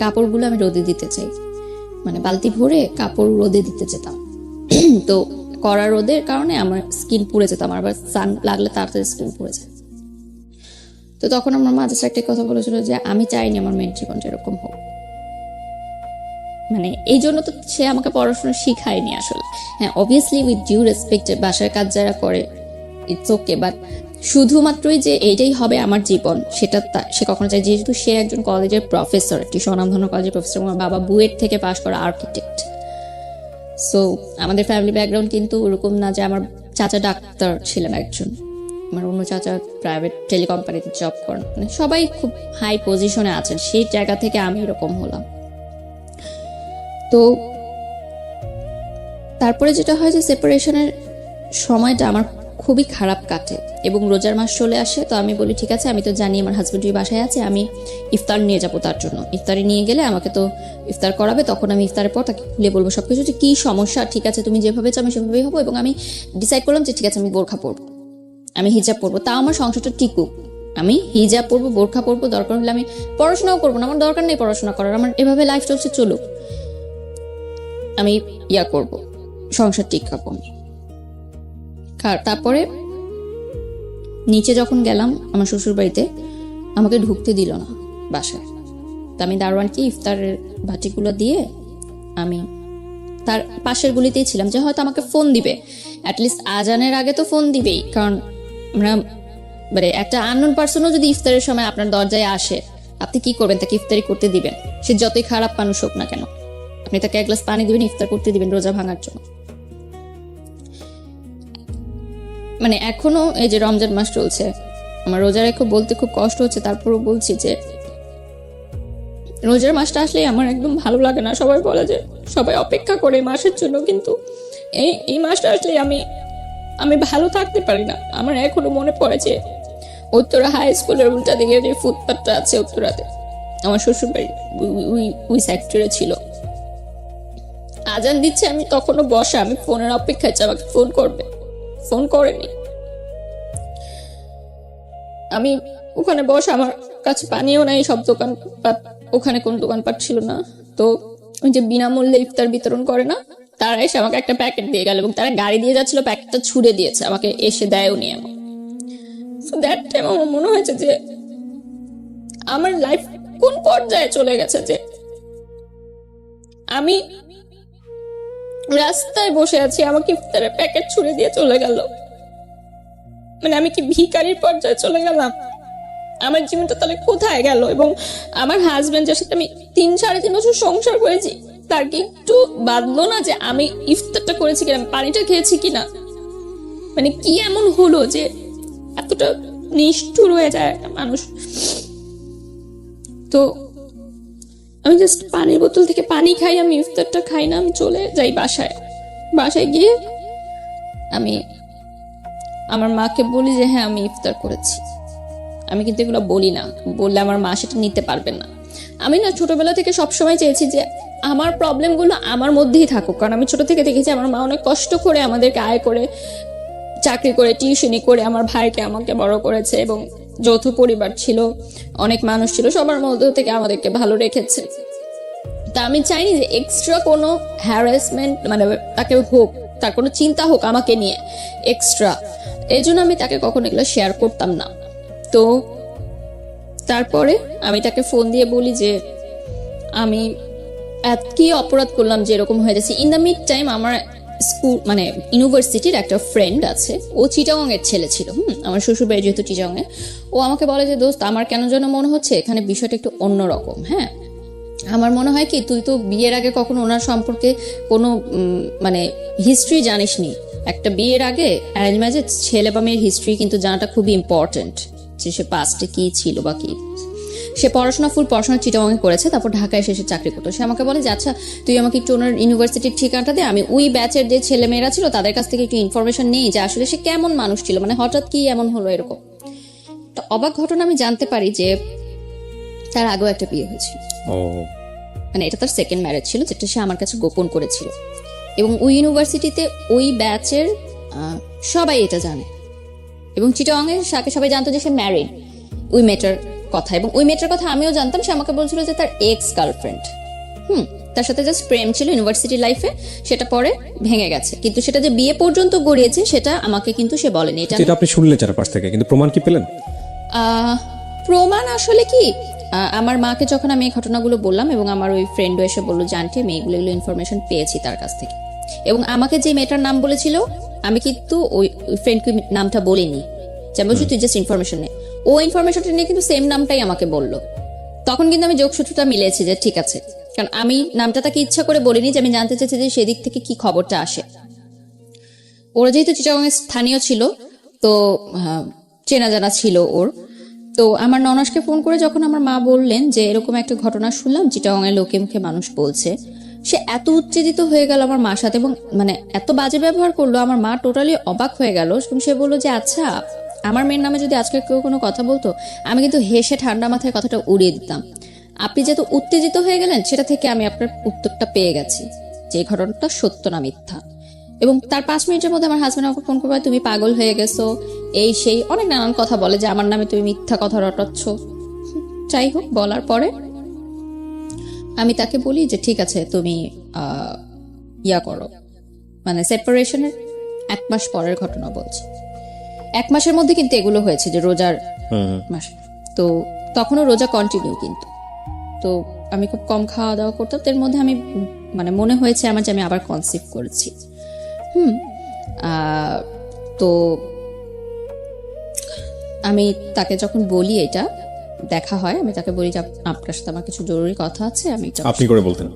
কাপড়গুলো আমি রোদে দিতে চাই, মানে বালতি ভরে কাপড় রোদে দিতে যেতাম। তো কড়া রোদের কারণে আমার স্কিন পুড়ে যেত, আমার আবার সান লাগলে তাড়াতাড়ি স্কিন পুড়ে যায়। তো তখন আমার মা জাস্ট একটা কথা বলেছিল যে আমি চাইনি আমার মেয়ের জীবনটা এরকম হোক। মানে এই জন্য তো সে আমাকে পড়াশোনা শিখায়নি আসলে। হ্যাঁ, অবভিয়াসলি উইথ ডিউ রেসপেক্ট, বাসার কাজ যারা করে ইটস ওকে, বাট শুধুমাত্রই যে এইটাই হবে আমার জীবন সেটা সে কখনো চাই। যেহেতু সে একজন কলেজের প্রফেসর, একটি স্বনামধন্য কলেজের প্রফেসর, আমার বাবা বুয়েট থেকে পাশ করা আর্কিটেক্ট। সো আমাদের ফ্যামিলি ব্যাকগ্রাউন্ড কিন্তু ওরকম না যে আমার চাচা ডাক্তার ছিলেন একজন, আমার অন্য চাচা প্রাইভেট টেলিকোম্পানিতে জব করেন, মানে সবাই খুব হাই পজিশনে আছেন। সেই জায়গা থেকে আমি এরকম হলাম। তো তারপরে যেটা হয় যে সেপারেশনের সময়টা আমার খুবই খারাপ কাটে এবং রোজার মাস চলে আসে। তো আমি বলি ঠিক আছে, আমি তো জানি আমার হাজবেন্ড বাসায় আছে, আমি ইফতার নিয়ে যাবো তার জন্য। ইফতারে নিয়ে গেলে আমাকে তো ইফতার করাবে, তখন আমি ইফতারের পর তাকে খুলে বলবো সবকিছু যে কি সমস্যা, ঠিক আছে তুমি যেভাবে চাও আমি সেভাবেই হবো। এবং আমি ডিসাইড করলাম যে ঠিক আছে আমি বোরখা পরবো, আমি হিজাব পরবো, তা আমার সংসারটা টিকুক। আমি হিজাব পরবো, বোরখা পরবো, দরকার হলে আমি পড়াশোনাও করবো না, আমার দরকার নেই পড়াশোনা করার, আমার এভাবে লাইফ চলছে চলুক, আমি করব, সংসার টিকাবো আমি। তারপরে নিচে যখন গেলাম আমার শ্বশুর বাড়িতে, আমাকে ঢুকতে দিল না বাসায়। তা আমি দারোয়ানকে ইফতারের বাটিগুলো দিয়ে আমি তার পাশের গুলিতেই ছিলাম, যে হয়তো আমাকে ফোন দিবে, অ্যাটলিস্ট আজানের আগে তো ফোন দিবেই। কারণ আমরা মানে একটা আননোন পার্সনও যদি ইফতারের সময় আপনার দরজায় আসে, আপনি কি করবেন? তাকে ইফতারি করতে দিবেন, সে যতই খারাপ মানুষ হোক না কেন। আপনি তাকে এক গ্লাস পানি দিবেন, ইফতার করতে দিবেন রোজা ভাঙার জন্য। মানে এখনো এই যে রমজান মাস চলছে, আমার রোজা রেখে বলতে খুব কষ্ট হচ্ছে, তারপরও বলছি যে রোজার মাসটা আসলে আমার একদম ভালো লাগে না। সবাই বলে যে সবাই অপেক্ষা করে মাসের জন্য, কিন্তু এই মাসটা আসলে আমি ভালো থাকতে পারি না। আমার এখনো মনে পড়ে যে উত্তরা হাই স্কুলের উল্টা দিকে যে ফুটপাথটা আছে উত্তরাতে, আমার শ্বশুর বাড়ি ওই সেক্টরে ছিল। আজান দিচ্ছে, আমি তখনও বসা, আমি ফোনের অপেক্ষায় আমাকে ফোন করবে, ফোন করেনি। আমি ওখানে বসা, আমার কাছে পানিও নাই, সব দোকানপাট, ওখানে কোন দোকানপাট ছিল না। তো ওই যে বিনামূল্যে ইফতার বিতরণ করে না, তারা এসে আমাকে একটা প্যাকেট দিয়ে গেল এবং তারা গাড়ি দিয়ে যাচ্ছিল, প্যাকেটটা ছুড়ে দিয়েছে, আমাকে এসে দেয়ও নি এমন। সো দ্যাট টাইম আমার মনে হয়েছে যে আমার লাইফ কোন পর্যায়ে চলে গেছে, যে আমি রাস্তায় বসে আছি, আমাকে ইফতারের প্যাকেট ছুড়ে দিয়ে চলে গেল। মানে আমি কি ভিখারির পর্যায়ে চলে গেলাম? আমার জীবনটা তাহলে কোথায় গেল? এবং আমার হাজবেন্ড, যার সাথে আমি 3-3.5 বছর সংসার করেছি, তার কি একটু বাদলো না যে আমি ইফতারটা করেছি কিনা, পানিটা খেয়েছি কিনা? মানে কি এমন হলো যে এতটা নিষ্ঠুর হয়ে যায় একটা মানুষ? তো আমি জাস্ট পানির বোতল থেকে পানি খাই, আমি ইফতারটা খাই না, আমি চলে যাই বাসায় গিয়ে আমি আমার মাকে বলি যে হ্যাঁ আমি ইফতার করেছি। আমি কিন্তু এগুলো বলি না, বললে আমার মা সেটা নিতে পারবেন না। আমি না ছোটবেলা থেকে সবসময় চেয়েছি যে আমার প্রবলেমগুলো আমার মধ্যেই থাকুক, কারণ আমি ছোট থেকে দেখেছি আমার মা অনেক কষ্ট করে আমাদেরকে আয় করে, চাকরি করে, টিউশনি করে আমার ভাইকে আমাকে বড় করেছে, এবং যৌথ পরিবার ছিল, অনেক মানুষ ছিল, সবার মধ্যে থেকে আমাদেরকে ভালো রেখেছে। তা আমি চাইনি যে এক্সট্রা কোনো হ্যারাসমেন্ট মানে তাকে হোক, তার কোনো চিন্তা হোক আমাকে নিয়ে এক্সট্রা। এই জন্য আমি তাকে কখনো এগুলো শেয়ার করতাম না। তো তারপরে আমি তাকে ফোন দিয়ে বলি যে আমি কি অপরাধ করলাম যে এরকম হয়ে যাচ্ছে। ইন দ্য মিড টাইম আমার স্কুল মানে ইউনিভার্সিটির একটা ফ্রেন্ড আছে, ও চিটাগং এর ছেলে ছিল। আমার শ্বশুর বাড়ি যেহেতু চিটাগং এ, ও আমাকে বলে যে দোস্ত আমার কেন যেন মনে হচ্ছে এখানে বিষয়টা একটু অন্যরকম। হ্যাঁ, আমার মনে হয় কি তুই তো বিয়ের আগে কখনো ওনার সম্পর্কে কোনো মানে হিস্ট্রি জানিসনি। একটা বিয়ের আগে অ্যারেঞ্জ ম্যারেজে ছেলে বা মেয়ের হিস্ট্রি কিন্তু জানাটা খুবই ইম্পর্টেন্ট, যে সে পাস্টে কি ছিল বা কি। সে ফুল পড়াশোনা চিটাগং করেছে, তারপর ঢাকায় এসে চাকরি করতো। সে আমাকে বলে যে আচ্ছা তুই আমাকে একটু ওনার ইউনিভার্সিটির ঠিকানাটা দে, আমি ওই ব্যাচের যে ছেলে মেয়েরা ছিল তাদের কাছ থেকে একটু ইনফরমেশন নেই যে আসলে সে কেমন মানুষ ছিল, মানে হঠাৎ কি এমন হলো এরকম। তো অবাক ঘটনা আমি জানতে পারি যে তার আগেও একটা বিয়ে হয়েছিল। মানে এটা তার সেকেন্ড ম্যারেজ ছিল, যেটা সে আমার কাছে গোপন করেছিল। এবং ওই ইউনিভার্সিটিতে ওই ব্যাচের সবাই এটা জানে, এবং চিটাগাংয়ে তাকে সবাই জানতো যে সে ম্যারিড, ওই মেয়েটার কথা। এবং ওই মেয়েটার কথা আমিও জানতাম, সে আমাকে বলছিল যে তার এক্স গার্লফ্রেন্ড, তার সাথে জাস্ট প্রেম ছিল ইউনিভার্সিটি লাইফে, সেটা পরে ভেঙে গেছে, কিন্তু সেটা যে বিয়ে পর্যন্ত গড়িয়েছে সেটা আমাকে কিন্তু সে বলেনি। এটা আপনি শুনলেন চারপাশ থেকে, কিন্তু প্রমাণ কি পেলেন? প্রমাণ আসলে কি, আমার মাকে যখন আমি এই ঘটনাগুলো বললাম, এবং আমার ওই ফ্রেন্ডও এসে বললো যে আন্টি আমি এগুলো ইনফরমেশন পেয়েছি তার কাছ থেকে, এবং আমাকে যে মেয়েটার নাম বলেছিল আমি কিন্তু ওই ফ্রেন্ডকে নামটা বলিনি, যে আমি বলছি তুই জাস্ট ইনফরমেশন নে, ও ইনফরমেশনটা নিয়ে কিন্তু সেম নামটাই আমাকে বললো। তখন কিন্তু আমি যোগসূত্রটা মিলেছি যে ঠিক আছে, কারণ আমি নামটা তাকে ইচ্ছা করে বলিনি, যে আমি জানতে চাইছি যে সেদিক থেকে কি খবরটা আসে। ওরা যেহেতু চিটাগাংয়ের স্থানীয় ছিল, তো চেনা জানা ছিল ওর। তো আমার ননাসকে ফোন করে যখন আমার মা বললেন যে এরকম একটা ঘটনা শুনলাম, চিটাগাংয়ের লোকে মুখে মানুষ বলছে, সে এত উত্তেজিত হয়ে গেল আমার মার সাথে, এবং মানে এত বাজে ব্যবহার করলো, আমার মা টোটালি অবাক হয়ে গেল। এবং সে বললো যে আচ্ছা, আমার মেয়ের নামে যদি আজকে কেউ কোনো কথা বলতো, আমি কিন্তু হেসে ঠান্ডা মাথায় কথাটা উড়িয়ে দিতাম। আপনি যেহেতু উত্তেজিত হয়ে গেলেন, সেটা থেকে আমি আপনার উত্তরটা পেয়ে গেছি যে এই ঘটনাটা সত্য না মিথ্যা। এবং তার 5 মিনিটের মধ্যে আমার হাজব্যান্ড আমাকে ফোন করবে, তুমি পাগল হয়ে গেছো, এই সেই অনেক নানান কথা বলে, যে আমার নামে তুমি মিথ্যা কথা রটাচ্ছ। যাই হোক, বলার পরে আমি তাকে বলি যে ঠিক আছে, তুমি ইয়া করো, মানে সেপারেশনের 1 মাস পরের ঘটনা বলছি। 1 মাসের মধ্যে কিন্তু এগুলো হয়েছে, যে রোজার মাসে। তো তখনও রোজা কন্টিনিউ, কিন্তু তো আমি খুব কম খাওয়া দাওয়া করতাম, এর মধ্যে আমি মানে মনে হয়েছে আমার যে আমি আবার কনসিভ করেছি। তো আমি তাকে যখন বলি, এটা দেখা হয়, আমি তাকে বলি যে আপনার সাথে আমার কিছু জরুরি কথা আছে, আপনি করে বলতেন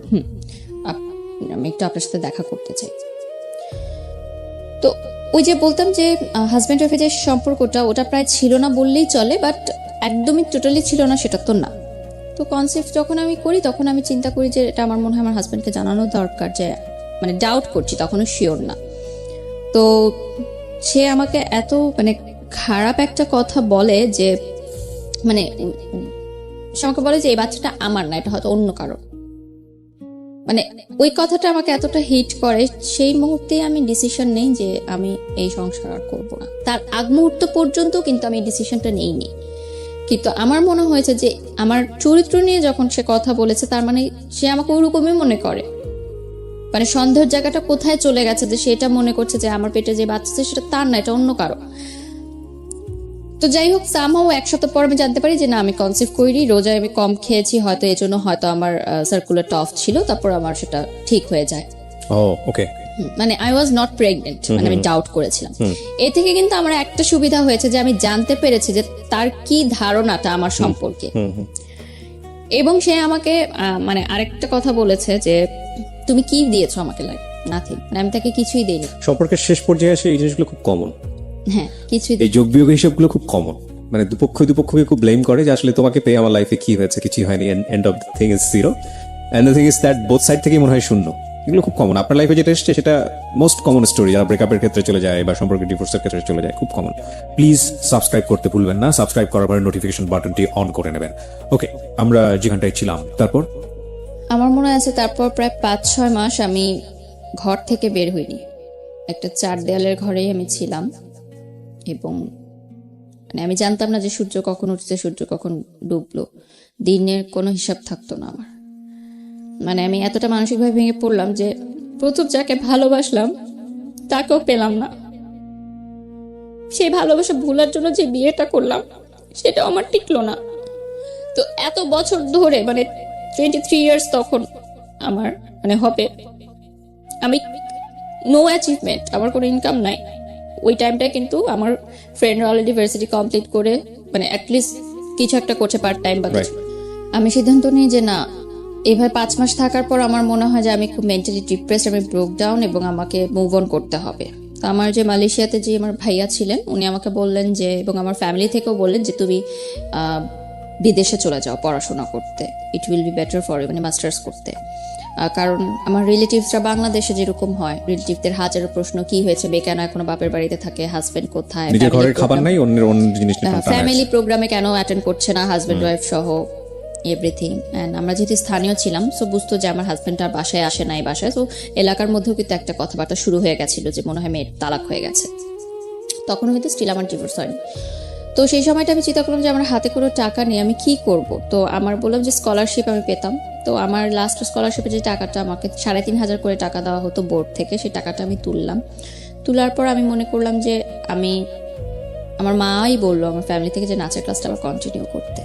আমি একটু আপনার সাথে দেখা করতে চাই। তো ওই যে বলতাম যে হাজব্যান্ড ওয়াইফের যে সম্পর্কটা, ওটা প্রায় ছিল না বললেই চলে, বাট একদমই টোটালি ছিল না সেটা তো না। তো কনসেপ্ট যখন আমি করি, তখন আমি চিন্তা করি যে এটা আমার মনে হয় আমার হাজব্যান্ডকে জানানো দরকার, যে মানে ডাউট করছি, তখনও শিওর না। তো সে আমাকে এত মানে খারাপ একটা কথা বলে, যে মানে সে আমাকে বলে যে এই বাচ্চাটা আমার না, এটা হয়তো অন্য কারো। মানে ওই কথাটা আমাকে এতটা হিট করে, সেই মুহূর্তে আমি ডিসিশন নেই যে আমি এই সংসার আর করবো না। তার আগ মুহূর্ত পর্যন্ত কিন্তু আমি এই ডিসিশনটা নেইনি, কিন্তু আমার মনে হয়েছে যে আমার চরিত্র নিয়ে যখন সে কথা বলেছে, তার মানে সে আমাকে ওরকমই মনে করে। মানে সন্দেহের জায়গাটা কোথায় চলে গেছে, যে সেটা মনে করছে যে আমার পেটে যে বাচ্চা সেটা তার না, এটা অন্য কারো। তো যাই হোক, সামহাও 1 সপ্তাহ পর আমি জানতে পারি যে না, আমি কনসিভ করিনি, রোজায় আমি কম খেয়েছি, হয়তো এই জন্য হয়তো আমার সার্কুলারটা অফ ছিল, তারপর আমার সেটা ঠিক হয়ে যায়। ওকে, মানে আই ওয়াজ নট প্রেগনেন্ট, মানে আমি ডাউট করেছিলাম। এ থেকে কিন্তু আমার একটা সুবিধা হয়েছে, যে আমি জানতে পেরেছি যে তার কি ধারণাটা আমার সম্পর্কে। এবং সে আমাকে মানে আরেকটা কথা বলেছে যে তুমি কি দিয়েছো আমাকে, লাইক নাথিং, আমি তাকে কিছুই দেইনি। সম্পর্কের শেষ পর্যায়ে এসে এই জিনিসগুলো খুব কমন। হ্যাঁ, কিছুই, এই যোগ বিয়োগ হিসেবগুলো খুব কমন, মানে দুপক্ষকে খুব ব্লেম করে যে আসলে তোমাকে পেয়ে আমার লাইফে কি হয়েছে, কিছুই হয়নি, end of the thing is zero, and the thing is that both side থেকেই মনে হয় শূন্য। এগুলো খুব কমন আপনার লাইফে যেটা এসছে, সেটা মোস্ট কমন স্টোরি, যারা ব্রেকআপের ক্ষেত্রে চলে যায় বা সম্পর্কের ডিভোর্সের ক্ষেত্রে চলে যায়, খুব কমন। প্লিজ সাবস্ক্রাইব করতে ভুলবেন না, সাবস্ক্রাইব করার পরে নোটিফিকেশন বাটনটি অন করে নেবেন। ওকে, আমরা যেখানটায় ছিলাম, তারপর আমার মনে আছে তারপর প্রায় 5-6 মাস আমি ঘর থেকে বের হইনি, একটা 4 দেয়ালের ঘরেই আমি ছিলাম। এবং মানে আমি জানতাম না যে সূর্য কখন উঠছে, সূর্য কখন ডুবলো, দিনের কোনো হিসাব থাকতো না আমার। মানে আমি এতটা মানসিকভাবে ভেঙে পড়লাম যে প্রথম যাকে ভালোবাসলাম তাকেও পেলাম না, সেই ভালোবাসা ভুলার জন্য যে বিয়েটা করলাম সেটাও আমার টিকলো না। তো এত বছর ধরে, মানে 23 ইয়ার্স তখন আমার মানে হবে, আমি নো অ্যাচিভমেন্ট, আমার কোনো ইনকাম নাই। ওই টাইমটা কিন্তু আমার ফ্রেন্ডরা অলরেডি ইউনিভার্সিটি কমপ্লিট করে মানে অ্যাটলিস্ট কিছু একটা করছে পার্ট টাইম বা কিছু। আমি সিদ্ধান্ত নিই যে না, এভাবে 5 মাস থাকার পর আমার মনে হয় যে আমি খুব মেন্টালি ডিপ্রেসড, আমি ব্রোক ডাউন, এবং আমাকে মুভ অন করতে হবে। তো আমার যে মালয়েশিয়াতে যে আমার ভাইয়া ছিলেন, উনি আমাকে বললেন যে, এবং আমার ফ্যামিলি থেকেও বললেন যে তুমি বিদেশে চলে যাও পড়াশোনা করতে, it will be better for you, মানে মাস্টার্স করতে। কারণ আমার রিলেটিভসরা বাংলাদেশে যেরকম হয়, রিলেটিভদের হাজারো প্রশ্ন, কি হয়েছে, মেয়ে কেন এখনো বাপের বাড়িতে থাকে, হাজবেন্ড কোথায়, নিজের ঘরের খাবার নাই, অন্য জিনিস, ফ্যামিলি প্রোগ্রামে কেন অ্যাটেন্ড করছে না হাজবেন্ড ওয়াইফ সহ, এভরিথিং। অ্যান্ড আমরা যেহেতু স্থানীয় ছিলাম, সো বুঝতো যে আমার হাজব্যান্ড আর বাসায় আসে না এই বাসায়। সো এলাকার মধ্যেও কিন্তু একটা কথাবার্তা শুরু হয়ে গেছিলো যে মনে হয় মেয়ের তালাক হয়ে গেছে। তখনও কিন্তু স্টিল আমার ডিভোর্স হয়নি। তো সেই সময়টা আমি চিন্তা করলাম যে আমার হাতে কোনো টাকা নেই, আমি কি করব। তো আমার বললাম যে স্কলারশিপ আমি পেতাম। তো আমার লাস্ট স্কলারশিপের যে টাকাটা, আমাকে 3,500 করে টাকা দেওয়া হতো বোর্ড থেকে, সেই টাকাটা আমি তুললাম। তোলার পর আমি মনে করলাম যে আমার মাই বললো আমার ফ্যামিলি থেকে যে নাচের ক্লাসটা আবার কন্টিনিউ করতে।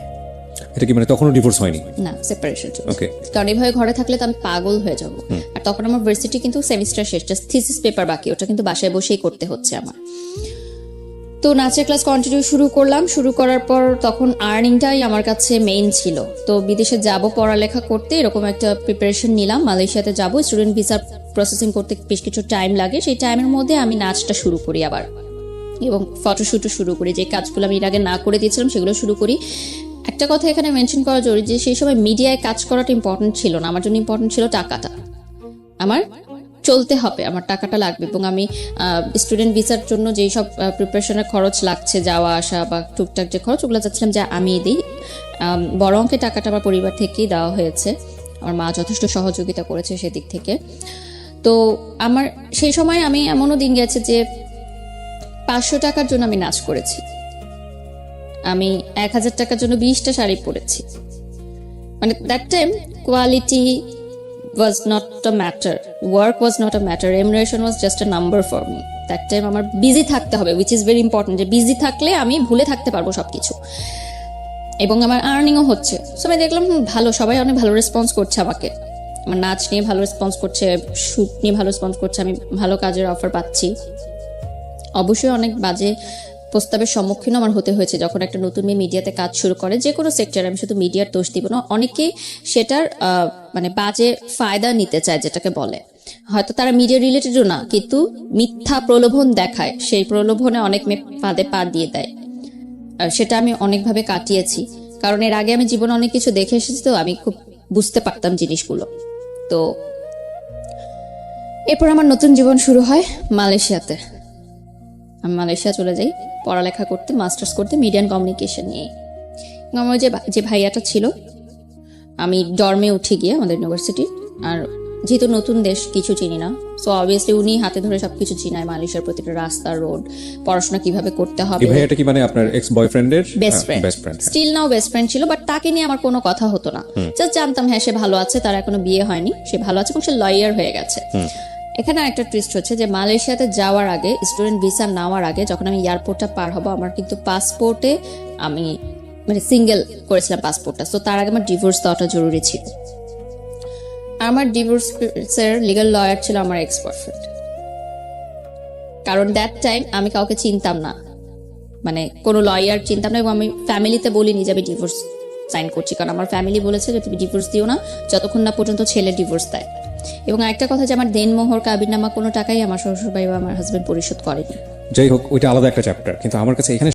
এটা কি মানে তখনও ডিভোর্স হয়নি? না, সেপারেশন চলছে। ওকে। কারণ এইভাবে ঘরে থাকলে তো আমি পাগল হয়ে যাব। আর তখন আমার ভার্সিটি কিন্তু সেমিস্টার শেষ, জাস্ট থিসিস পেপার বাকি, ওটা কিন্তু বাসায় বসেই করতে হচ্ছে আমার। তো নাচের ক্লাস কন্টিনিউ শুরু করলাম। শুরু করার পর তখন আর্নিংটাই আমার কাছে মেইন ছিল। তো বিদেশে যাব পড়ালেখা করতে, এরকম একটা প্রিপারেশন নিলাম। মালয়েশিয়াতে যাব, স্টুডেন্ট ভিসা প্রসেসিং করতে বেশ কিছু টাইম লাগে। সেই টাইমের মধ্যে আমি নাচটা শুরু করি আবার, এবং ফটোশ্যুটও শুরু করি। যে কাজগুলো আমি এর আগে না করে দিয়েছিলাম সেগুলো শুরু করি। একটা কথা এখানে মেনশন করা জরুরি যে সেই সময় মিডিয়ায় কাজ করাটা ইম্পর্টেন্ট ছিল না, আমার জন্য ইম্পর্টেন্ট ছিল টাকাটা। আমার চলতে হবে, আমার টাকাটা লাগবে। এবং আমি স্টুডেন্ট ভিসার জন্য যেই সব প্রিপারেশনের খরচ লাগছে, যাওয়া আসা বা টুকটাক যে খরচ, ওগুলো চাচ্ছিলাম যে আমি দিই। বড় অঙ্কের টাকাটা আমার পরিবার থেকেই দেওয়া হয়েছে, আমার মা যথেষ্ট সহযোগিতা করেছে সেদিক থেকে। তো আমার সেই সময় আমি এমনও দিন গেছে যে 500 টাকার জন্য আমি নাচ করেছি, আমি 1000 টাকার জন্য 20টা শাড়ি পরেছি। মানে that time quality was not a matter, work was not a matter, remuneration was just a number for me. That time আমার বিজি থাকতে হবে, which is very important, যে বিজি থাকলে আমি ভুলে থাকতে পারবো সবকিছু, এবং আমার আর্নিংও হচ্ছে। সো আমি দেখলাম ভালো, সবাই অনেক ভালো রেসপন্স করছে আমাকে, আমার নাচ নিয়ে ভালো রেসপন্স করছে, শুট নিয়ে ভালো রেসপন্স করছে, আমি ভালো কাজের অফার পাচ্ছি। অবশ্যই অনেক বাজে প্রস্তাবের সম্মুখীন আমার হতে হয়েছে যখন একটা নতুন মেয়ে মিডিয়াতে কাজ শুরু করে, যে কোনো সেক্টরে, আমি শুধু মিডিয়ার দোষ দিব না। অনেকে সেটার মানে বাজে ফায়দা নিতে চায়, যেটাকে বলে হয়তো তারা মিডিয়া রিলেটেডও না, কিন্তু মিথ্যা প্রলোভন দেখায়, সেই প্রলোভনে অনেক মেয়ে ফাঁদে পা দিয়ে দেয়। সেটা আমি অনেকভাবে কাটিয়েছি, কারণ এর আগে আমি জীবনে অনেক কিছু দেখে এসেছি, তো আমি খুব বুঝতে পারতাম জিনিসগুলো। তো এরপর আমার নতুন জীবন শুরু হয় মালয়েশিয়াতে। আমি মালয়েশিয়া চলে যাই পড়ালেখা করতে, মাস্টার্স করতে মিডিয়া অ্যান্ড কমিউনিকেশন নিয়ে। আমার যে ভাইয়াটা ছিল, আমি ডর্মে উঠে গিয়ে আমাদের ইউনিভার্সিটি, আর যেহেতু নতুন দেশ, কিছু চিনি না, সো অবভিয়াসলি উনি হাতে ধরে সবকিছু চিনায়, মালয়েশিয়ার প্রতিটা রাস্তা, রোড, পড়াশোনা কিভাবে করতে হবে। এই ভাইয়াটা কি মানে আপনার এক্স বয়ফ্রেন্ডের best friend, still now best friend ছিল, বাট তাকে নিয়ে আমার কোনো কথা হতো না। জাস্ট জানতাম হ্যাঁ সে ভালো আছে, তার এখনো বিয়ে হয়নি, সে ভালো আছে এবং সে লয়ার হয়ে গেছে। এখানে একটা টুইস্ট হচ্ছে যে মালয়েশিয়াতে যাওয়ার আগে, স্টুডেন্ট ভিসা নেওয়ার আগে, যখন আমি এয়ারপোর্টটা পার হবো, আমার কিন্তু পাসপোর্টে আমি মানে সিঙ্গেল করেছিলাম পাসপোর্টটা, তো তার আগে আমার ডিভোর্স দেওয়াটা জরুরি ছিল। আমার ডিভোর্সের লিগ্যাল লয়ার ছিল আমার এক্স বয়ফ্রেন্ড, কারণ দ্যাট টাইম আমি কাউকে চিনতাম না, মানে কোনো লয়ার চিনতাম না, এবং আমি ফ্যামিলিতে বলিনি যে আমি ডিভোর্স সাইন করছি, কারণ আমার ফ্যামিলি বলেছে যে তুমি ডিভোর্স দিও না যতক্ষণ না পর্যন্ত ছেলে ডিভোর্স দেয়। এবং একটা কথা যে আমার দেনমোহর, কাবিননামা কোনো টাকাই আমার শ্বশুর ভাই বা আমার হাজবেন্ড পরিশোধ করেনি। যাই হোক, ওইটা আলাদা একটা চ্যাপ্টার, কিন্তু আমার কাছে এখানে